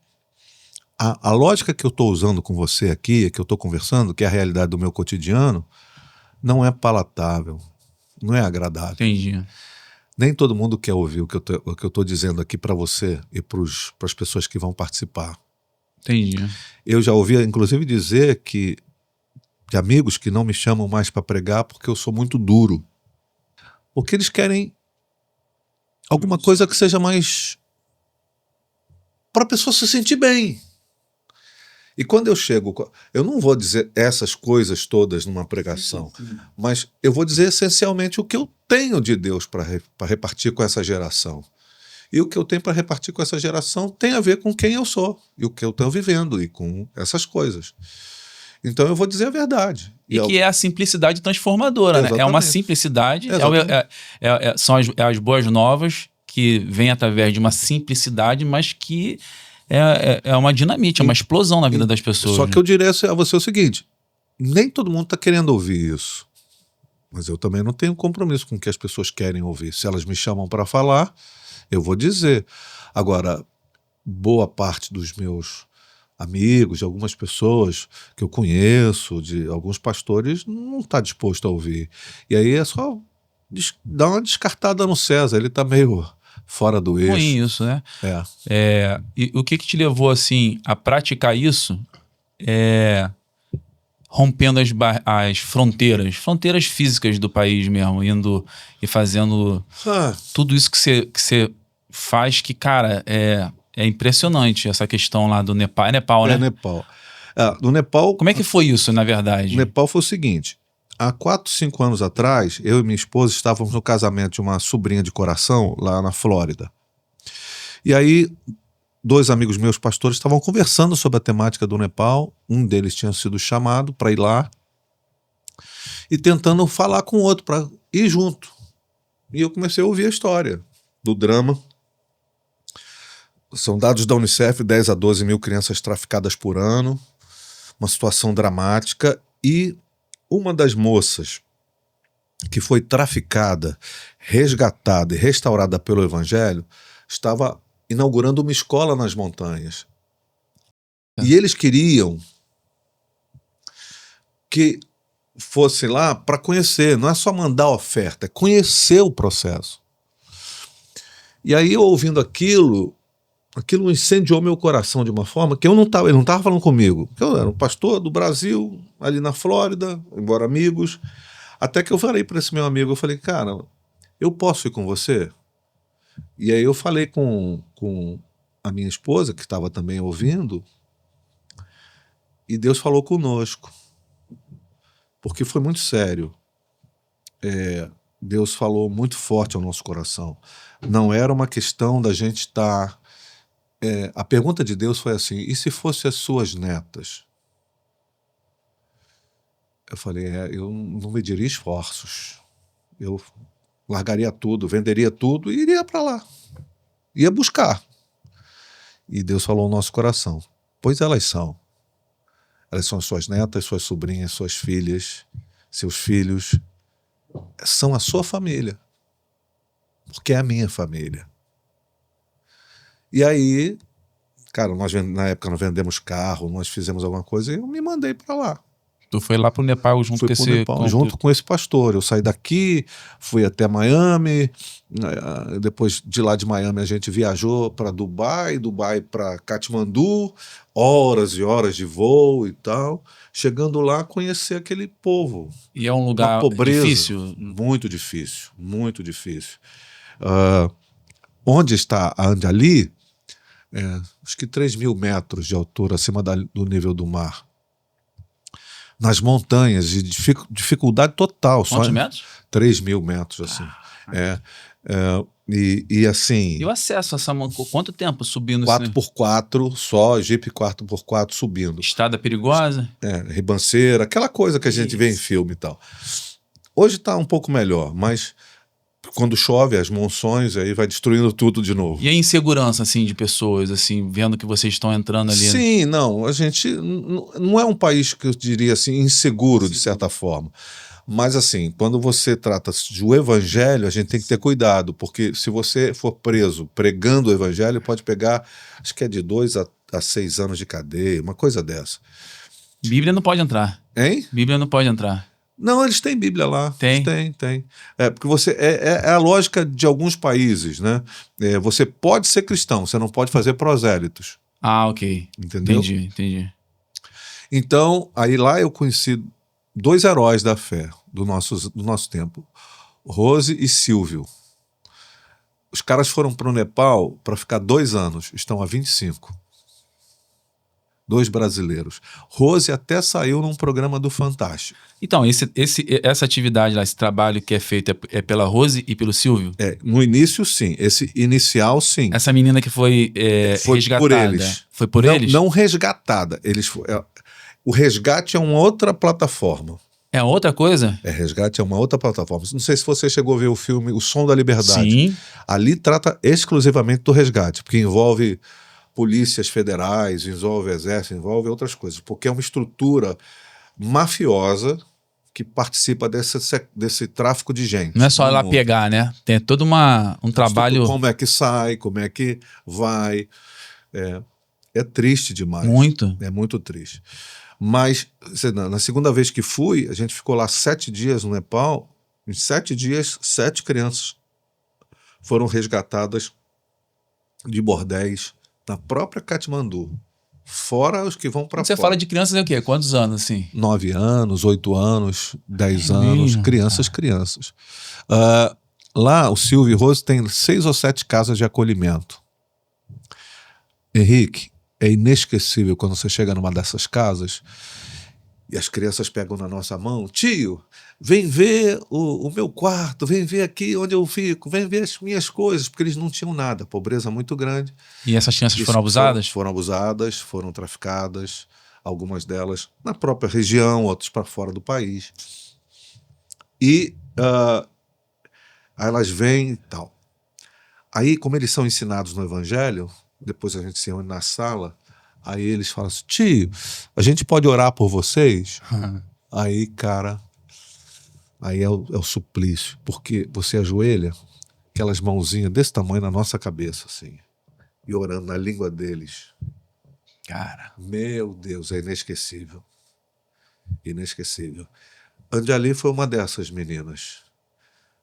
A lógica que eu estou usando com você aqui, que eu estou conversando, que é a realidade do meu cotidiano, não é palatável, não é agradável. Entendi. Nem todo mundo quer ouvir o que eu estou dizendo aqui para você e para as pessoas que vão participar. Entendi. Eu já ouvi, inclusive, dizer que de amigos que não me chamam mais para pregar porque eu sou muito duro. Porque eles querem alguma coisa que seja mais para a pessoa se sentir bem. E quando eu chego, eu não vou dizer essas coisas todas numa pregação, mas eu vou dizer essencialmente o que eu tenho de Deus para repartir com essa geração. E o que eu tenho para repartir com essa geração tem a ver com quem eu sou e o que eu estou vivendo e com essas coisas. Então eu vou dizer a verdade. E que é a simplicidade transformadora, né? É uma simplicidade, são as boas novas que vêm através de uma simplicidade, mas que é uma dinamite, é uma explosão na vida das pessoas. Só que eu diria a você o seguinte, nem todo mundo está querendo ouvir isso. Mas eu também não tenho compromisso com o que as pessoas querem ouvir. Se elas me chamam para falar, eu vou dizer. Agora, boa parte dos meus amigos, de algumas pessoas que eu conheço, de alguns pastores, não está disposto a ouvir. E aí é só dar uma descartada no César, ele está meio fora do eixo. Ruim isso, né? E o que te levou assim a praticar isso? Rompendo as fronteiras físicas do país mesmo, indo e fazendo tudo isso que você faz, que, cara, é impressionante essa questão lá do Nepal. É Nepal, né? É Nepal. No Nepal... Como é que foi isso, na verdade? No Nepal foi o seguinte, há 4, 5 anos atrás, eu e minha esposa estávamos no casamento de uma sobrinha de coração lá na Flórida. E aí, 2 amigos meus pastores estavam conversando sobre a temática do Nepal, um deles tinha sido chamado para ir lá, e tentando falar com o outro para ir junto. E eu comecei a ouvir a história do drama. São dados da Unicef, 10 a 12 mil crianças traficadas por ano, uma situação dramática, e uma das moças que foi traficada, resgatada e restaurada pelo Evangelho, estava inaugurando uma escola nas montanhas. E eles queriam que fosse lá para conhecer, não é só mandar oferta, é conhecer o processo. E aí, eu ouvindo aquilo incendiou meu coração de uma forma que ele não estava falando comigo. Eu era um pastor do Brasil, ali na Flórida, embora amigos. Até que eu falei para esse meu amigo, eu falei, cara, eu posso ir com você? E aí eu falei com a minha esposa, que estava também ouvindo, e Deus falou conosco. Porque foi muito sério. Deus falou muito forte ao nosso coração. Não era uma questão da gente estar... a pergunta de Deus foi assim, e se fosse as suas netas? Eu falei, eu não mediria esforços. Eu largaria tudo, venderia tudo e iria para lá. Ia buscar. E Deus falou ao nosso coração, pois elas são. Elas são suas netas, suas sobrinhas, suas filhas, seus filhos. São a sua família. Porque é a minha família. E aí, cara, nós na época nós vendemos carro, nós fizemos alguma coisa e eu me mandei para lá. Tu foi lá pro Nepal junto com esse... junto com esse pastor. Eu saí daqui, fui até Miami, depois de lá de Miami a gente viajou para Dubai para Katmandu, horas e horas de voo e tal. Chegando lá, conhecer aquele povo. E é um lugar difícil? Muito difícil, muito difícil. Onde está a Anjali, acho que 3.000 metros de altura acima do nível do mar. Nas montanhas, de dificuldade total. Quantos metros? 3.000 metros, assim. E assim... E o acesso a essa montanha? Quanto tempo subindo? 4x4, só Jeep 4x4 subindo. Estrada perigosa? Ribanceira, aquela coisa que a gente vê em filme e tal. Hoje está um pouco melhor, mas... Quando chove, as monções, aí vai destruindo tudo de novo. E a insegurança, assim, de pessoas, assim, vendo que vocês estão entrando ali? Sim, não, a gente não é um país que eu diria assim, inseguro, de certa forma. Mas assim, quando você trata do evangelho, a gente tem que ter cuidado, porque se você for preso pregando o evangelho, pode pegar, acho que é de 2 a 6 anos de cadeia, uma coisa dessa. Bíblia não pode entrar. Hein? Bíblia não pode entrar. Não, eles têm Bíblia lá. Tem? Tem. Porque você é a lógica de alguns países, né? Você pode ser cristão, você não pode fazer prosélitos. Ah, ok. Entendeu? Entendi. Então, aí lá eu conheci 2 heróis da fé do nosso tempo, Rose e Silvio. Os caras foram para o Nepal para ficar 2 anos, estão há 25. 2 brasileiros. Rose até saiu num programa do Fantástico. Então, essa atividade lá, esse trabalho que é feito é pela Rose e pelo Silvio? No início, sim. Esse inicial, sim. Essa menina que foi, Foi resgatada. por eles. Foi por eles? Não resgatada. O resgate é uma outra plataforma. É outra coisa? Resgate é uma outra plataforma. Não sei se você chegou a ver o filme O Som da Liberdade. Sim. Ali trata exclusivamente do resgate, porque envolve polícias federais, envolve exército, envolve outras coisas, porque é uma estrutura mafiosa que participa desse tráfico de gente. Não é só ela pegar, né? Tem todo um trabalho... Como é que sai, como é que vai. É triste demais. Muito. É muito triste. Mas, na segunda vez que fui, a gente ficou lá 7 dias no Nepal. Em 7 dias, 7 crianças foram resgatadas de bordéis na própria Katmandu. Fora os que vão para fora. Você fala de crianças é o quê? Quantos anos, assim? 9 anos, 8 anos, 10 anos. Mesmo, Crianças. Lá, o Silvio e Rose tem 6 ou 7 casas de acolhimento. Henrique, é inesquecível quando você chega numa dessas casas e as crianças pegam na nossa mão: tio, vem ver o meu quarto, vem ver aqui onde eu fico, vem ver as minhas coisas, porque eles não tinham nada, pobreza muito grande. E essas crianças foram abusadas? Foram abusadas, foram traficadas, algumas delas na própria região, outras para fora do país. E aí elas vêm e tal. Aí, como eles são ensinados no Evangelho, depois a gente se reúne na sala, aí eles falam assim: tio, a gente pode orar por vocês? Aí, cara, aí é o suplício, porque você ajoelha, aquelas mãozinhas desse tamanho na nossa cabeça, assim, e orando na língua deles. Cara. Meu Deus, é inesquecível. Inesquecível. Anjali foi uma dessas meninas.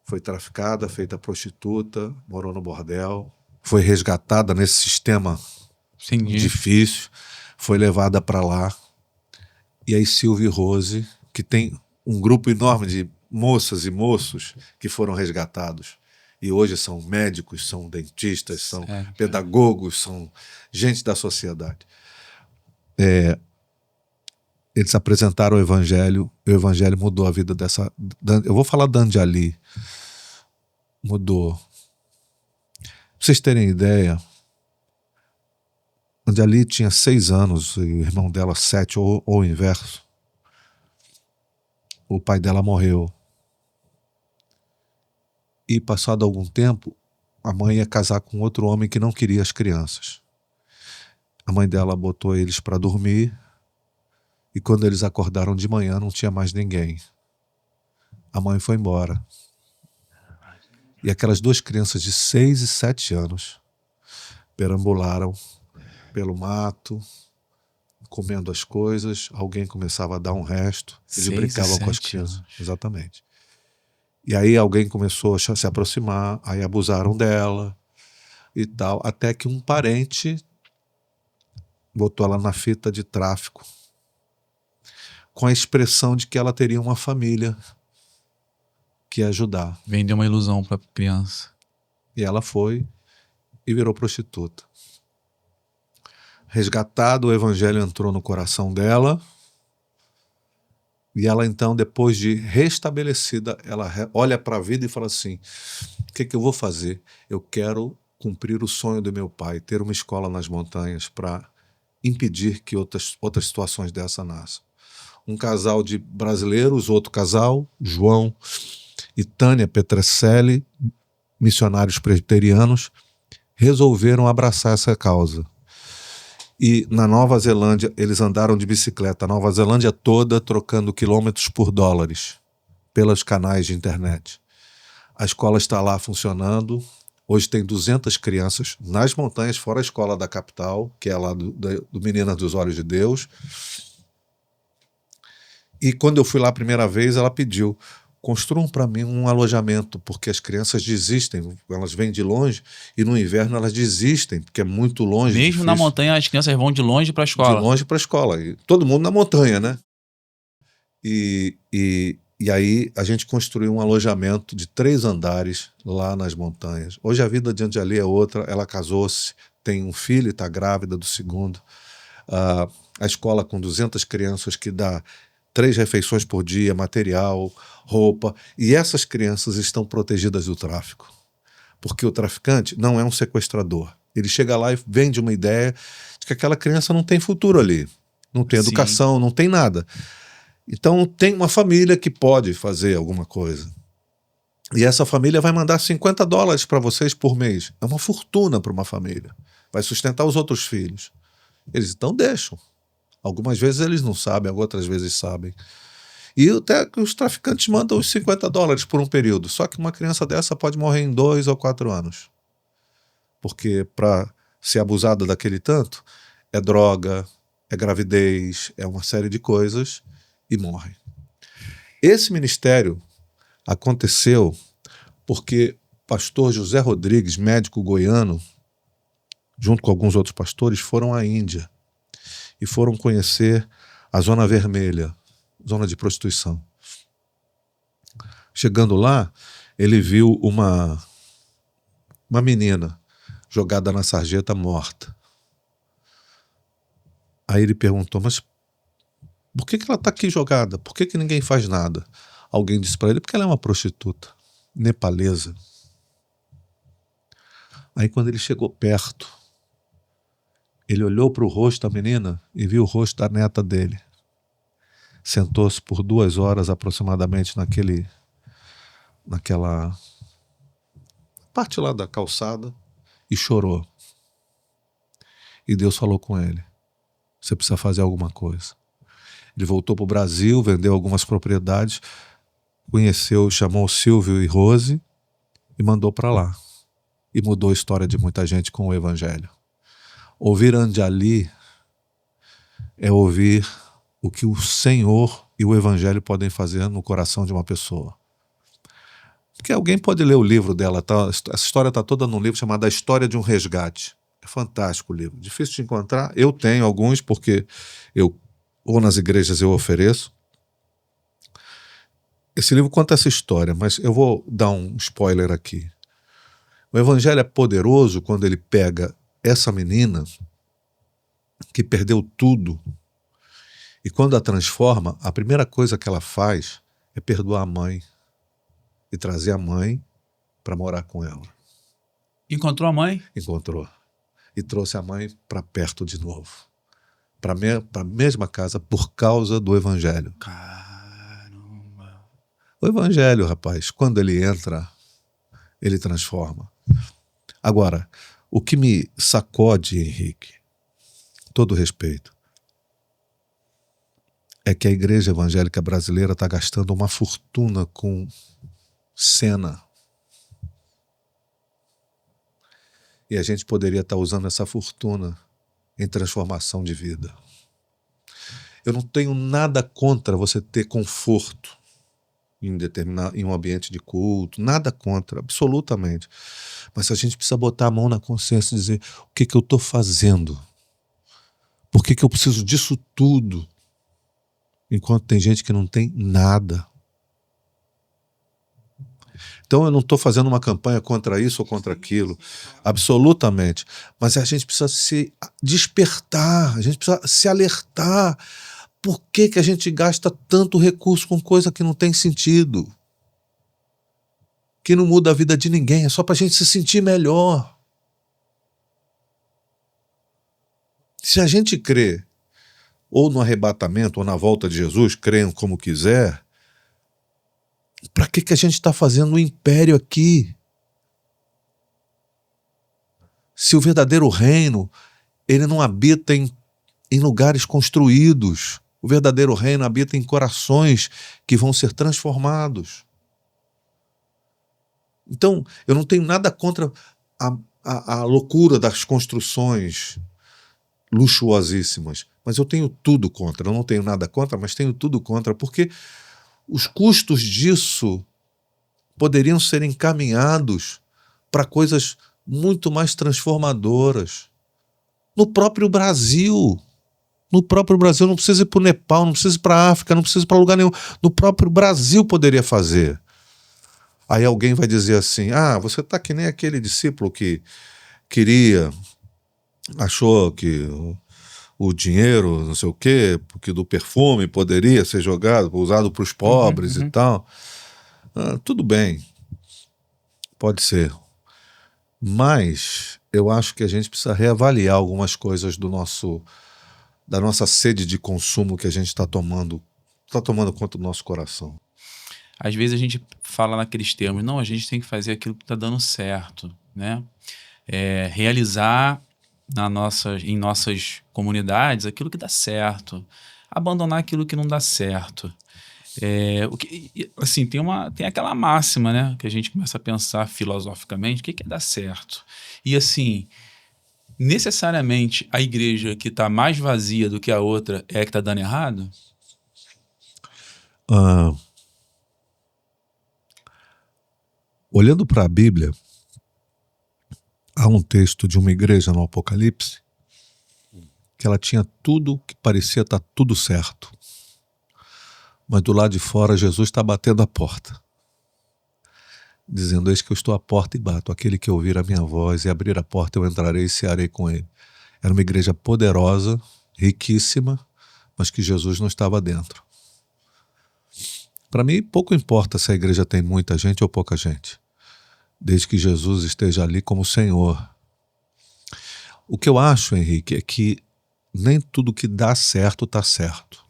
Foi traficada, feita prostituta, morou no bordel, foi resgatada nesse sistema difícil, foi levada para lá. E aí Silvio e Rose, que tem um grupo enorme de moças e moços que foram resgatados. E hoje são médicos, são dentistas, são pedagogos, são gente da sociedade. Eles apresentaram o Evangelho mudou a vida dessa... Eu vou falar da Anjali. Mudou. Pra vocês terem ideia, Anjali tinha 6 anos e o irmão dela 7, ou o inverso. O pai dela morreu. E passado algum tempo, a mãe ia casar com outro homem que não queria as crianças. A mãe dela botou eles para dormir e quando eles acordaram de manhã não tinha mais ninguém. A mãe foi embora. E aquelas 2 crianças de 6 e 7 anos perambularam pelo mato, comendo as coisas, alguém começava a dar um resto, eles brincavam com as crianças. Exatamente. E aí alguém começou a se aproximar, aí abusaram dela e tal, até que um parente botou ela na fita de tráfico, com a expressão de que ela teria uma família que ia ajudar. Vendeu uma ilusão para criança. E ela foi e virou prostituta. Resgatado, o Evangelho entrou no coração dela. E ela então, depois de restabelecida, ela olha para a vida e fala assim: o que eu vou fazer? Eu quero cumprir o sonho do meu pai, ter uma escola nas montanhas para impedir que outras situações dessa nasçam. Um casal de brasileiros, outro casal, João e Tânia Petrecelli, missionários presbiterianos, resolveram abraçar essa causa. E na Nova Zelândia, eles andaram de bicicleta, a Nova Zelândia toda trocando quilômetros por dólares pelos canais de internet. A escola está lá funcionando. Hoje tem 200 crianças nas montanhas, fora a escola da capital, que é lá do Meninas dos Olhos de Deus. E quando eu fui lá a primeira vez, ela pediu: construam para mim um alojamento, porque as crianças desistem, elas vêm de longe e no inverno elas desistem, porque é muito longe, Mesmo difícil, na montanha, as crianças vão de longe para a de escola. longe para a escola. E todo mundo na montanha, né? E aí a gente construiu um alojamento de 3 andares lá nas montanhas. Hoje a vida de Anjali é outra, ela casou-se, tem um filho e está grávida do segundo. A escola com 200 crianças que dá 3 refeições por dia, material, roupa, e essas crianças estão protegidas do tráfico. Porque o traficante não é um sequestrador. Ele chega lá e vende uma ideia de que aquela criança não tem futuro ali. Não tem educação, não tem nada. Então tem uma família que pode fazer alguma coisa. E essa família vai mandar $50 para vocês por mês. É uma fortuna para uma família. Vai sustentar os outros filhos. Eles então deixam. Algumas vezes eles não sabem, outras vezes sabem. E até que os traficantes mandam os $50 por um período. Só que uma criança dessa pode morrer em 2 ou 4 anos. Porque para ser abusada daquele tanto, é droga, é gravidez, é uma série de coisas e morre. Esse ministério aconteceu porque o pastor José Rodrigues, médico goiano, junto com alguns outros pastores, foram à Índia e foram conhecer a Zona Vermelha, zona de prostituição. Chegando lá, ele viu uma menina jogada na sarjeta morta. Aí ele perguntou, mas por que ela está aqui jogada? Por que ninguém faz nada? Alguém disse para ele, porque ela é uma prostituta nepalesa. Aí quando ele chegou perto, ele olhou para o rosto da menina e viu o rosto da neta dele. Sentou-se por 2 horas aproximadamente naquela parte lá da calçada e chorou. E Deus falou com ele, você precisa fazer alguma coisa. Ele voltou para o Brasil, vendeu algumas propriedades, conheceu, chamou Silvio e Rose e mandou para lá. E mudou a história de muita gente com o Evangelho. Ouvir Anjali é ouvir o que o Senhor e o Evangelho podem fazer no coração de uma pessoa. Porque alguém pode ler o livro dela, tá? Essa história está toda num livro chamado A História de um Resgate. É fantástico o livro, difícil de encontrar. Eu tenho alguns porque ou nas igrejas eu ofereço. Esse livro conta essa história, mas eu vou dar um spoiler aqui. O Evangelho é poderoso quando ele pega essa menina que perdeu tudo e quando a transforma, a primeira coisa que ela faz é perdoar a mãe e trazer a mãe para morar com ela. Encontrou a mãe? Encontrou. E trouxe a mãe para perto de novo. Para a mesma casa por causa do Evangelho. Caramba. O Evangelho, rapaz, quando ele entra, ele transforma. Agora, o que me sacode, Henrique, todo respeito, é que a igreja evangélica brasileira está gastando uma fortuna com cena. E a gente poderia estar usando essa fortuna em transformação de vida. Eu não tenho nada contra você ter conforto em um ambiente de culto, nada contra, absolutamente. Mas a gente precisa botar a mão na consciência e dizer, o que eu estou fazendo? Por que eu preciso disso tudo? Enquanto tem gente que não tem nada. Então eu não estou fazendo uma campanha contra isso ou contra aquilo, absolutamente. Mas a gente precisa se despertar, a gente precisa se alertar. Por que a gente gasta tanto recurso com coisa que não tem sentido? Que não muda a vida de ninguém, é só para a gente se sentir melhor. Se a gente crê, ou no arrebatamento, ou na volta de Jesus, creiam como quiser, para que a gente está fazendo um império aqui? Se o verdadeiro reino, ele não habita em lugares construídos. O verdadeiro reino habita em corações que vão ser transformados. Então, eu não tenho nada contra a loucura das construções luxuosíssimas, mas eu tenho tudo contra. Eu não tenho nada contra, mas tenho tudo contra, porque os custos disso poderiam ser encaminhados para coisas muito mais transformadoras. No próprio Brasil. No próprio Brasil, não precisa ir para o Nepal, não precisa ir para a África, não precisa ir para lugar nenhum. No próprio Brasil poderia fazer. Aí alguém vai dizer assim, você está que nem aquele discípulo que achou que o dinheiro, não sei o quê, porque do perfume poderia ser jogado, usado para os pobres e tal. Tudo bem, pode ser. Mas eu acho que a gente precisa reavaliar algumas coisas da nossa sede de consumo que a gente está tomando conta do nosso coração. Às vezes a gente fala naqueles termos, não, a gente tem que fazer aquilo que está dando certo, né? Realizar em nossas comunidades aquilo que dá certo, abandonar aquilo que não dá certo. Assim, tem aquela máxima, né, que a gente começa a pensar filosoficamente, o que é dar certo? E assim, necessariamente a igreja que está mais vazia do que a outra é a que está dando errado? Olhando para a Bíblia, há um texto de uma igreja no Apocalipse que ela tinha tudo que parecia estar tudo certo. Mas do lado de fora, Jesus está batendo a porta, dizendo, eis que eu estou à porta e bato. Aquele que ouvir a minha voz e abrir a porta, eu entrarei e cearei com ele. Era uma igreja poderosa, riquíssima, mas que Jesus não estava dentro. Para mim, pouco importa se a igreja tem muita gente ou pouca gente, desde que Jesus esteja ali como Senhor. O que eu acho, Henrique, é que nem tudo que dá certo está certo.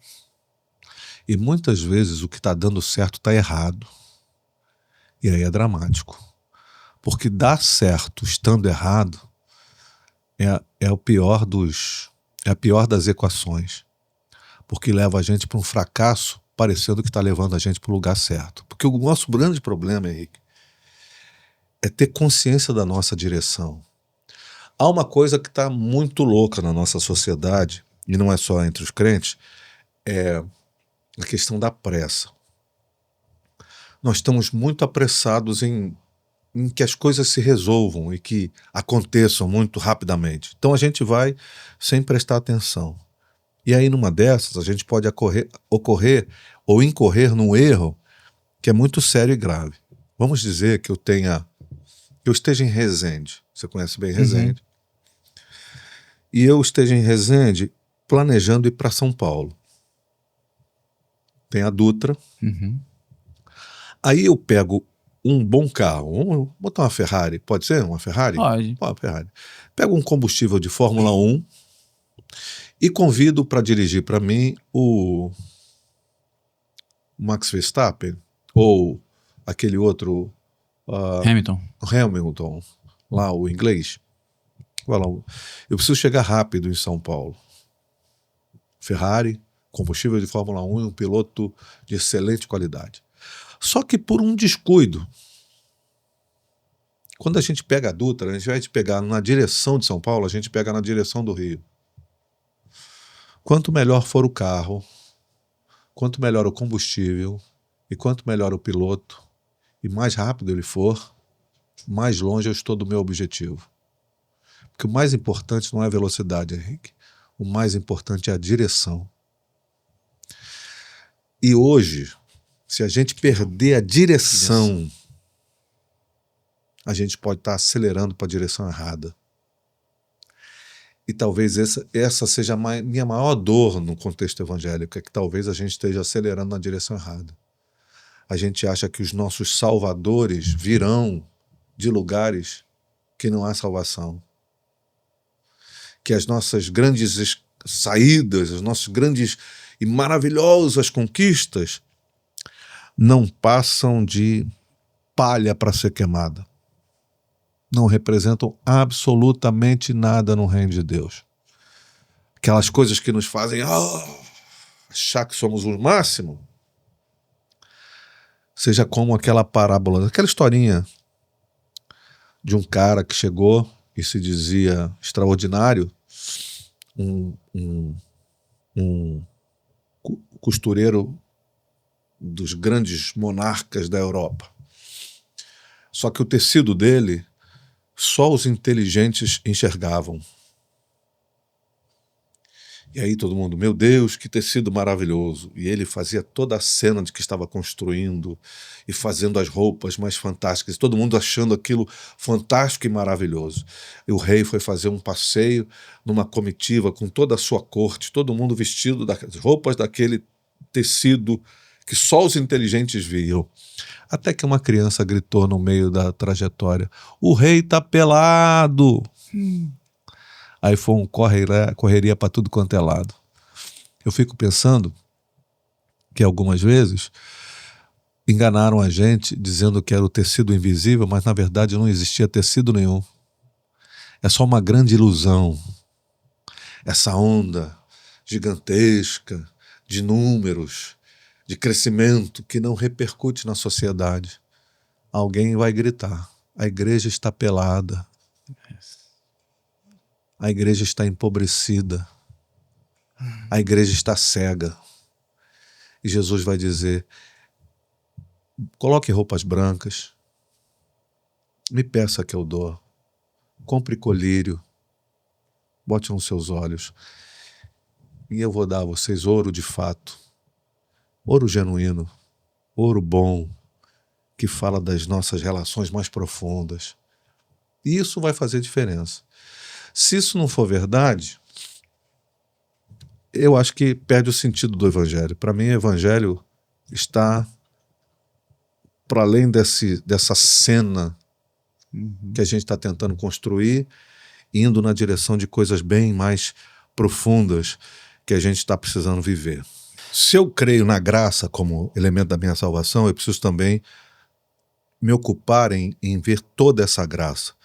E muitas vezes o que está dando certo está errado. E aí é dramático. Porque dar certo estando errado é a pior das equações. Porque leva a gente para um fracasso parecendo que está levando a gente para o lugar certo. Porque o nosso grande problema, Henrique, é ter consciência da nossa direção. Há uma coisa que está muito louca na nossa sociedade, e não é só entre os crentes, é a questão da pressa. Nós estamos muito apressados em que as coisas se resolvam e que aconteçam muito rapidamente. Então a gente vai sem prestar atenção. E aí numa dessas a gente pode ocorrer ou incorrer num erro que é muito sério e grave. Vamos dizer que eu esteja em Resende. Você conhece bem Resende. E eu esteja em Resende planejando ir para São Paulo. Tem a Dutra. Aí eu pego um bom carro, vamos botar uma Ferrari, pode ser uma Ferrari? Pode. Ferrari. Pego um combustível de Fórmula 1 e convido para dirigir para mim o Max Verstappen ou aquele outro Hamilton, lá o inglês. Eu preciso chegar rápido em São Paulo. Ferrari, combustível de Fórmula 1 e um piloto de excelente qualidade. Só que por um descuido, quando a gente pega a Dutra, a gente vai pegar na direção de São Paulo, a gente pega na direção do Rio. Quanto melhor for o carro, quanto melhor o combustível e quanto melhor o piloto e mais rápido ele for, mais longe eu estou do meu objetivo. Porque o mais importante não é a velocidade, Henrique. O mais importante é a direção. E hoje, se a gente perder a direção, a gente pode estar acelerando para a direção errada. E talvez essa seja a minha maior dor no contexto evangélico, é que talvez a gente esteja acelerando na direção errada. A gente acha que os nossos salvadores virão de lugares que não há salvação. Que as nossas grandes saídas, as nossas grandes e maravilhosas conquistas não passam de palha para ser queimada. Não representam absolutamente nada no reino de Deus. Aquelas coisas que nos fazem achar que somos o máximo, seja como aquela parábola, aquela historinha de um cara que chegou e se dizia extraordinário, um costureiro dos grandes monarcas da Europa. Só que o tecido dele, só os inteligentes enxergavam. E aí todo mundo, meu Deus, que tecido maravilhoso. E ele fazia toda a cena de que estava construindo e fazendo as roupas mais fantásticas. Todo mundo achando aquilo fantástico e maravilhoso. E o rei foi fazer um passeio numa comitiva com toda a sua corte, todo mundo vestido das roupas daquele tecido que só os inteligentes viam. Até que uma criança gritou no meio da trajetória, o rei tá pelado! Aí foi um correria para tudo quanto é lado. Eu fico pensando que algumas vezes enganaram a gente dizendo que era o tecido invisível, mas na verdade não existia tecido nenhum. É só uma grande ilusão. Essa onda gigantesca de números, de crescimento que não repercute na sociedade. Alguém vai gritar, a igreja está pelada. A igreja está empobrecida. A igreja está cega. E Jesus vai dizer, coloque roupas brancas, me peça que eu dou, compre colírio, bote nos seus olhos, e eu vou dar a vocês ouro de fato, ouro genuíno, ouro bom, que fala das nossas relações mais profundas. E isso vai fazer diferença. Se isso não for verdade, eu acho que perde o sentido do evangelho. Para mim, o evangelho está para além dessa cena que a gente está tentando construir, indo na direção de coisas bem mais profundas que a gente está precisando viver. Se eu creio na graça como elemento da minha salvação, eu preciso também me ocupar em ver toda essa graça.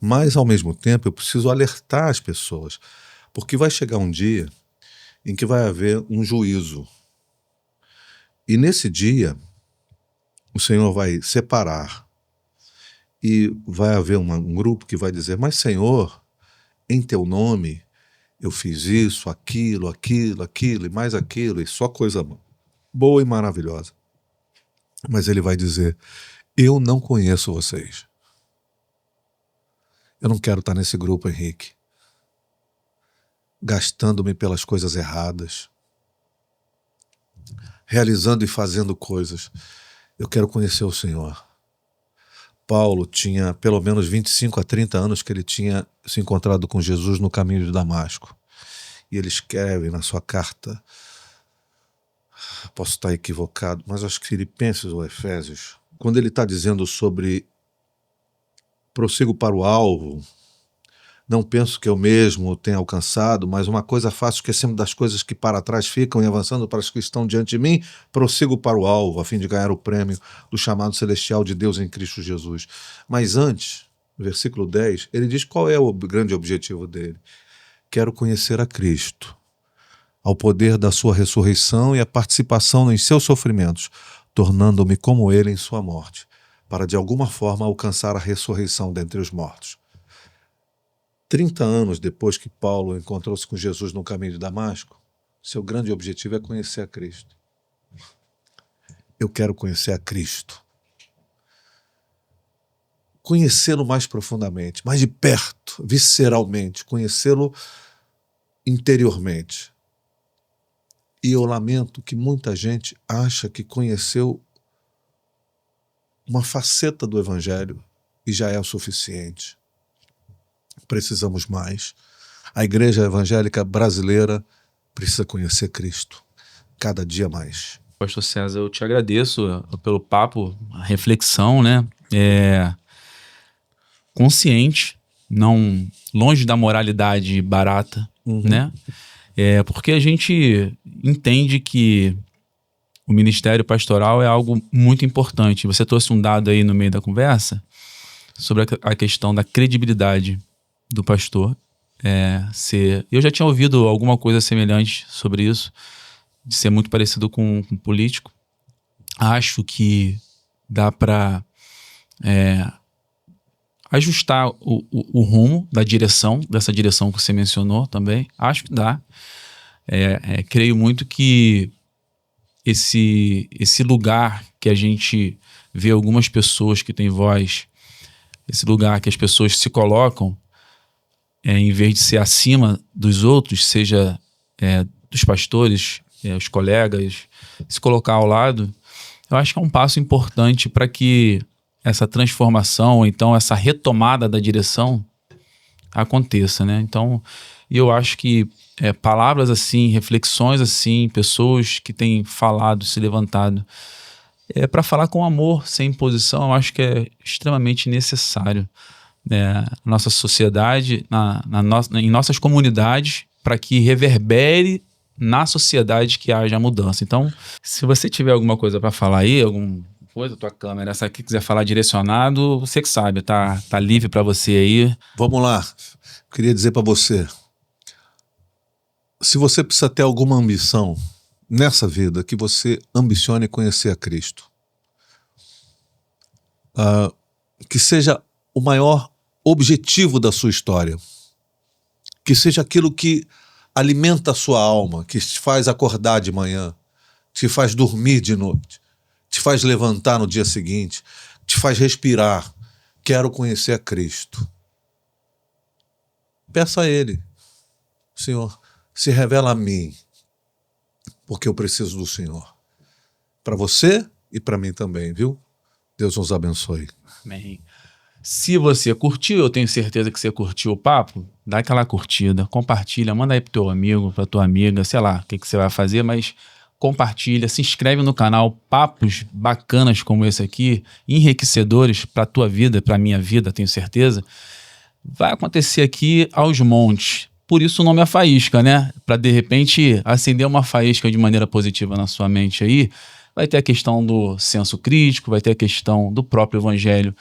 Mas, ao mesmo tempo, eu preciso alertar as pessoas, porque vai chegar um dia em que vai haver um juízo. E nesse dia, o Senhor vai separar e vai haver um grupo que vai dizer, mas Senhor, em teu nome eu fiz isso, aquilo, e mais aquilo, e só coisa boa e maravilhosa. Mas ele vai dizer, eu não conheço vocês. Eu não quero estar nesse grupo, Henrique, gastando-me pelas coisas erradas, realizando e fazendo coisas. Eu quero conhecer o Senhor. Paulo tinha pelo menos 25 a 30 anos que ele tinha se encontrado com Jesus no caminho de Damasco. E ele escreve na sua carta, posso estar equivocado, mas acho que Filipenses ou Efésios, quando ele está dizendo sobre prossigo para o alvo, não penso que eu mesmo tenha alcançado, mas uma coisa faço, esquecendo das coisas que para trás ficam e avançando para as que estão diante de mim, prossigo para o alvo, a fim de ganhar o prêmio do chamado celestial de Deus em Cristo Jesus. Mas antes, no versículo 10, ele diz qual é o grande objetivo dele. Quero conhecer a Cristo, ao poder da sua ressurreição e a participação em seus sofrimentos, tornando-me como ele em sua morte, para de alguma forma alcançar a ressurreição dentre os mortos. 30 anos depois que Paulo encontrou-se com Jesus no caminho de Damasco, seu grande objetivo é conhecer a Cristo. Eu quero conhecer a Cristo. Conhecê-lo mais profundamente, mais de perto, visceralmente, conhecê-lo interiormente. E eu lamento que muita gente acha que conheceu uma faceta do Evangelho e já é o suficiente. Precisamos mais. A igreja evangélica brasileira precisa conhecer Cristo cada dia mais. Pastor César, eu te agradeço pelo papo, a reflexão, né? Consciente, não longe da moralidade barata, né? Porque a gente entende que o ministério pastoral é algo muito importante. Você trouxe um dado aí no meio da conversa sobre a questão da credibilidade do pastor. Eu já tinha ouvido alguma coisa semelhante sobre isso, de ser muito parecido com um político. Acho que dá para ajustar o rumo dessa direção que você mencionou também. Acho que dá. Creio muito que esse lugar que a gente vê algumas pessoas que têm voz, esse lugar que as pessoas se colocam, em vez de ser acima dos outros, seja dos pastores, os colegas, se colocar ao lado, eu acho que é um passo importante para que essa transformação, ou então essa retomada da direção aconteça, né? Então, eu acho que palavras assim, reflexões assim, pessoas que têm falado, se levantado, para falar com amor, sem imposição, eu acho que é extremamente necessário, né? Nossa sociedade, em nossas comunidades, para que reverbere na sociedade que haja mudança. Então, se você tiver alguma coisa para falar aí, alguma coisa, tua câmera, essa aqui quiser falar direcionado, você que sabe, tá livre para você aí. Vamos lá. Queria dizer para você, se você precisa ter alguma ambição nessa vida, que você ambicione conhecer a Cristo. Que seja o maior objetivo da sua história. Que seja aquilo que alimenta a sua alma, que te faz acordar de manhã, te faz dormir de noite, te faz levantar no dia seguinte, te faz respirar. Quero conhecer a Cristo. Peça a Ele, Senhor, se revela a mim, porque eu preciso do Senhor. Para você e para mim também, viu? Deus nos abençoe. Amém. Se você curtiu, eu tenho certeza que você curtiu o papo, dá aquela curtida, compartilha, manda aí pro teu amigo, pra tua amiga, sei lá o que você vai fazer, mas compartilha, se inscreve no canal. Papos bacanas como esse aqui, enriquecedores pra tua vida, pra minha vida, tenho certeza, vai acontecer aqui aos montes. Por isso o nome é Faísca, né? Pra de repente acender uma faísca de maneira positiva na sua mente aí. Vai ter a questão do senso crítico, vai ter a questão do próprio evangelho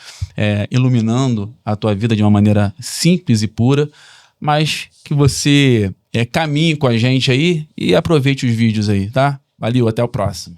iluminando a tua vida de uma maneira simples e pura, mas que você caminhe com a gente aí e aproveite os vídeos aí, tá? Valeu, até o próximo.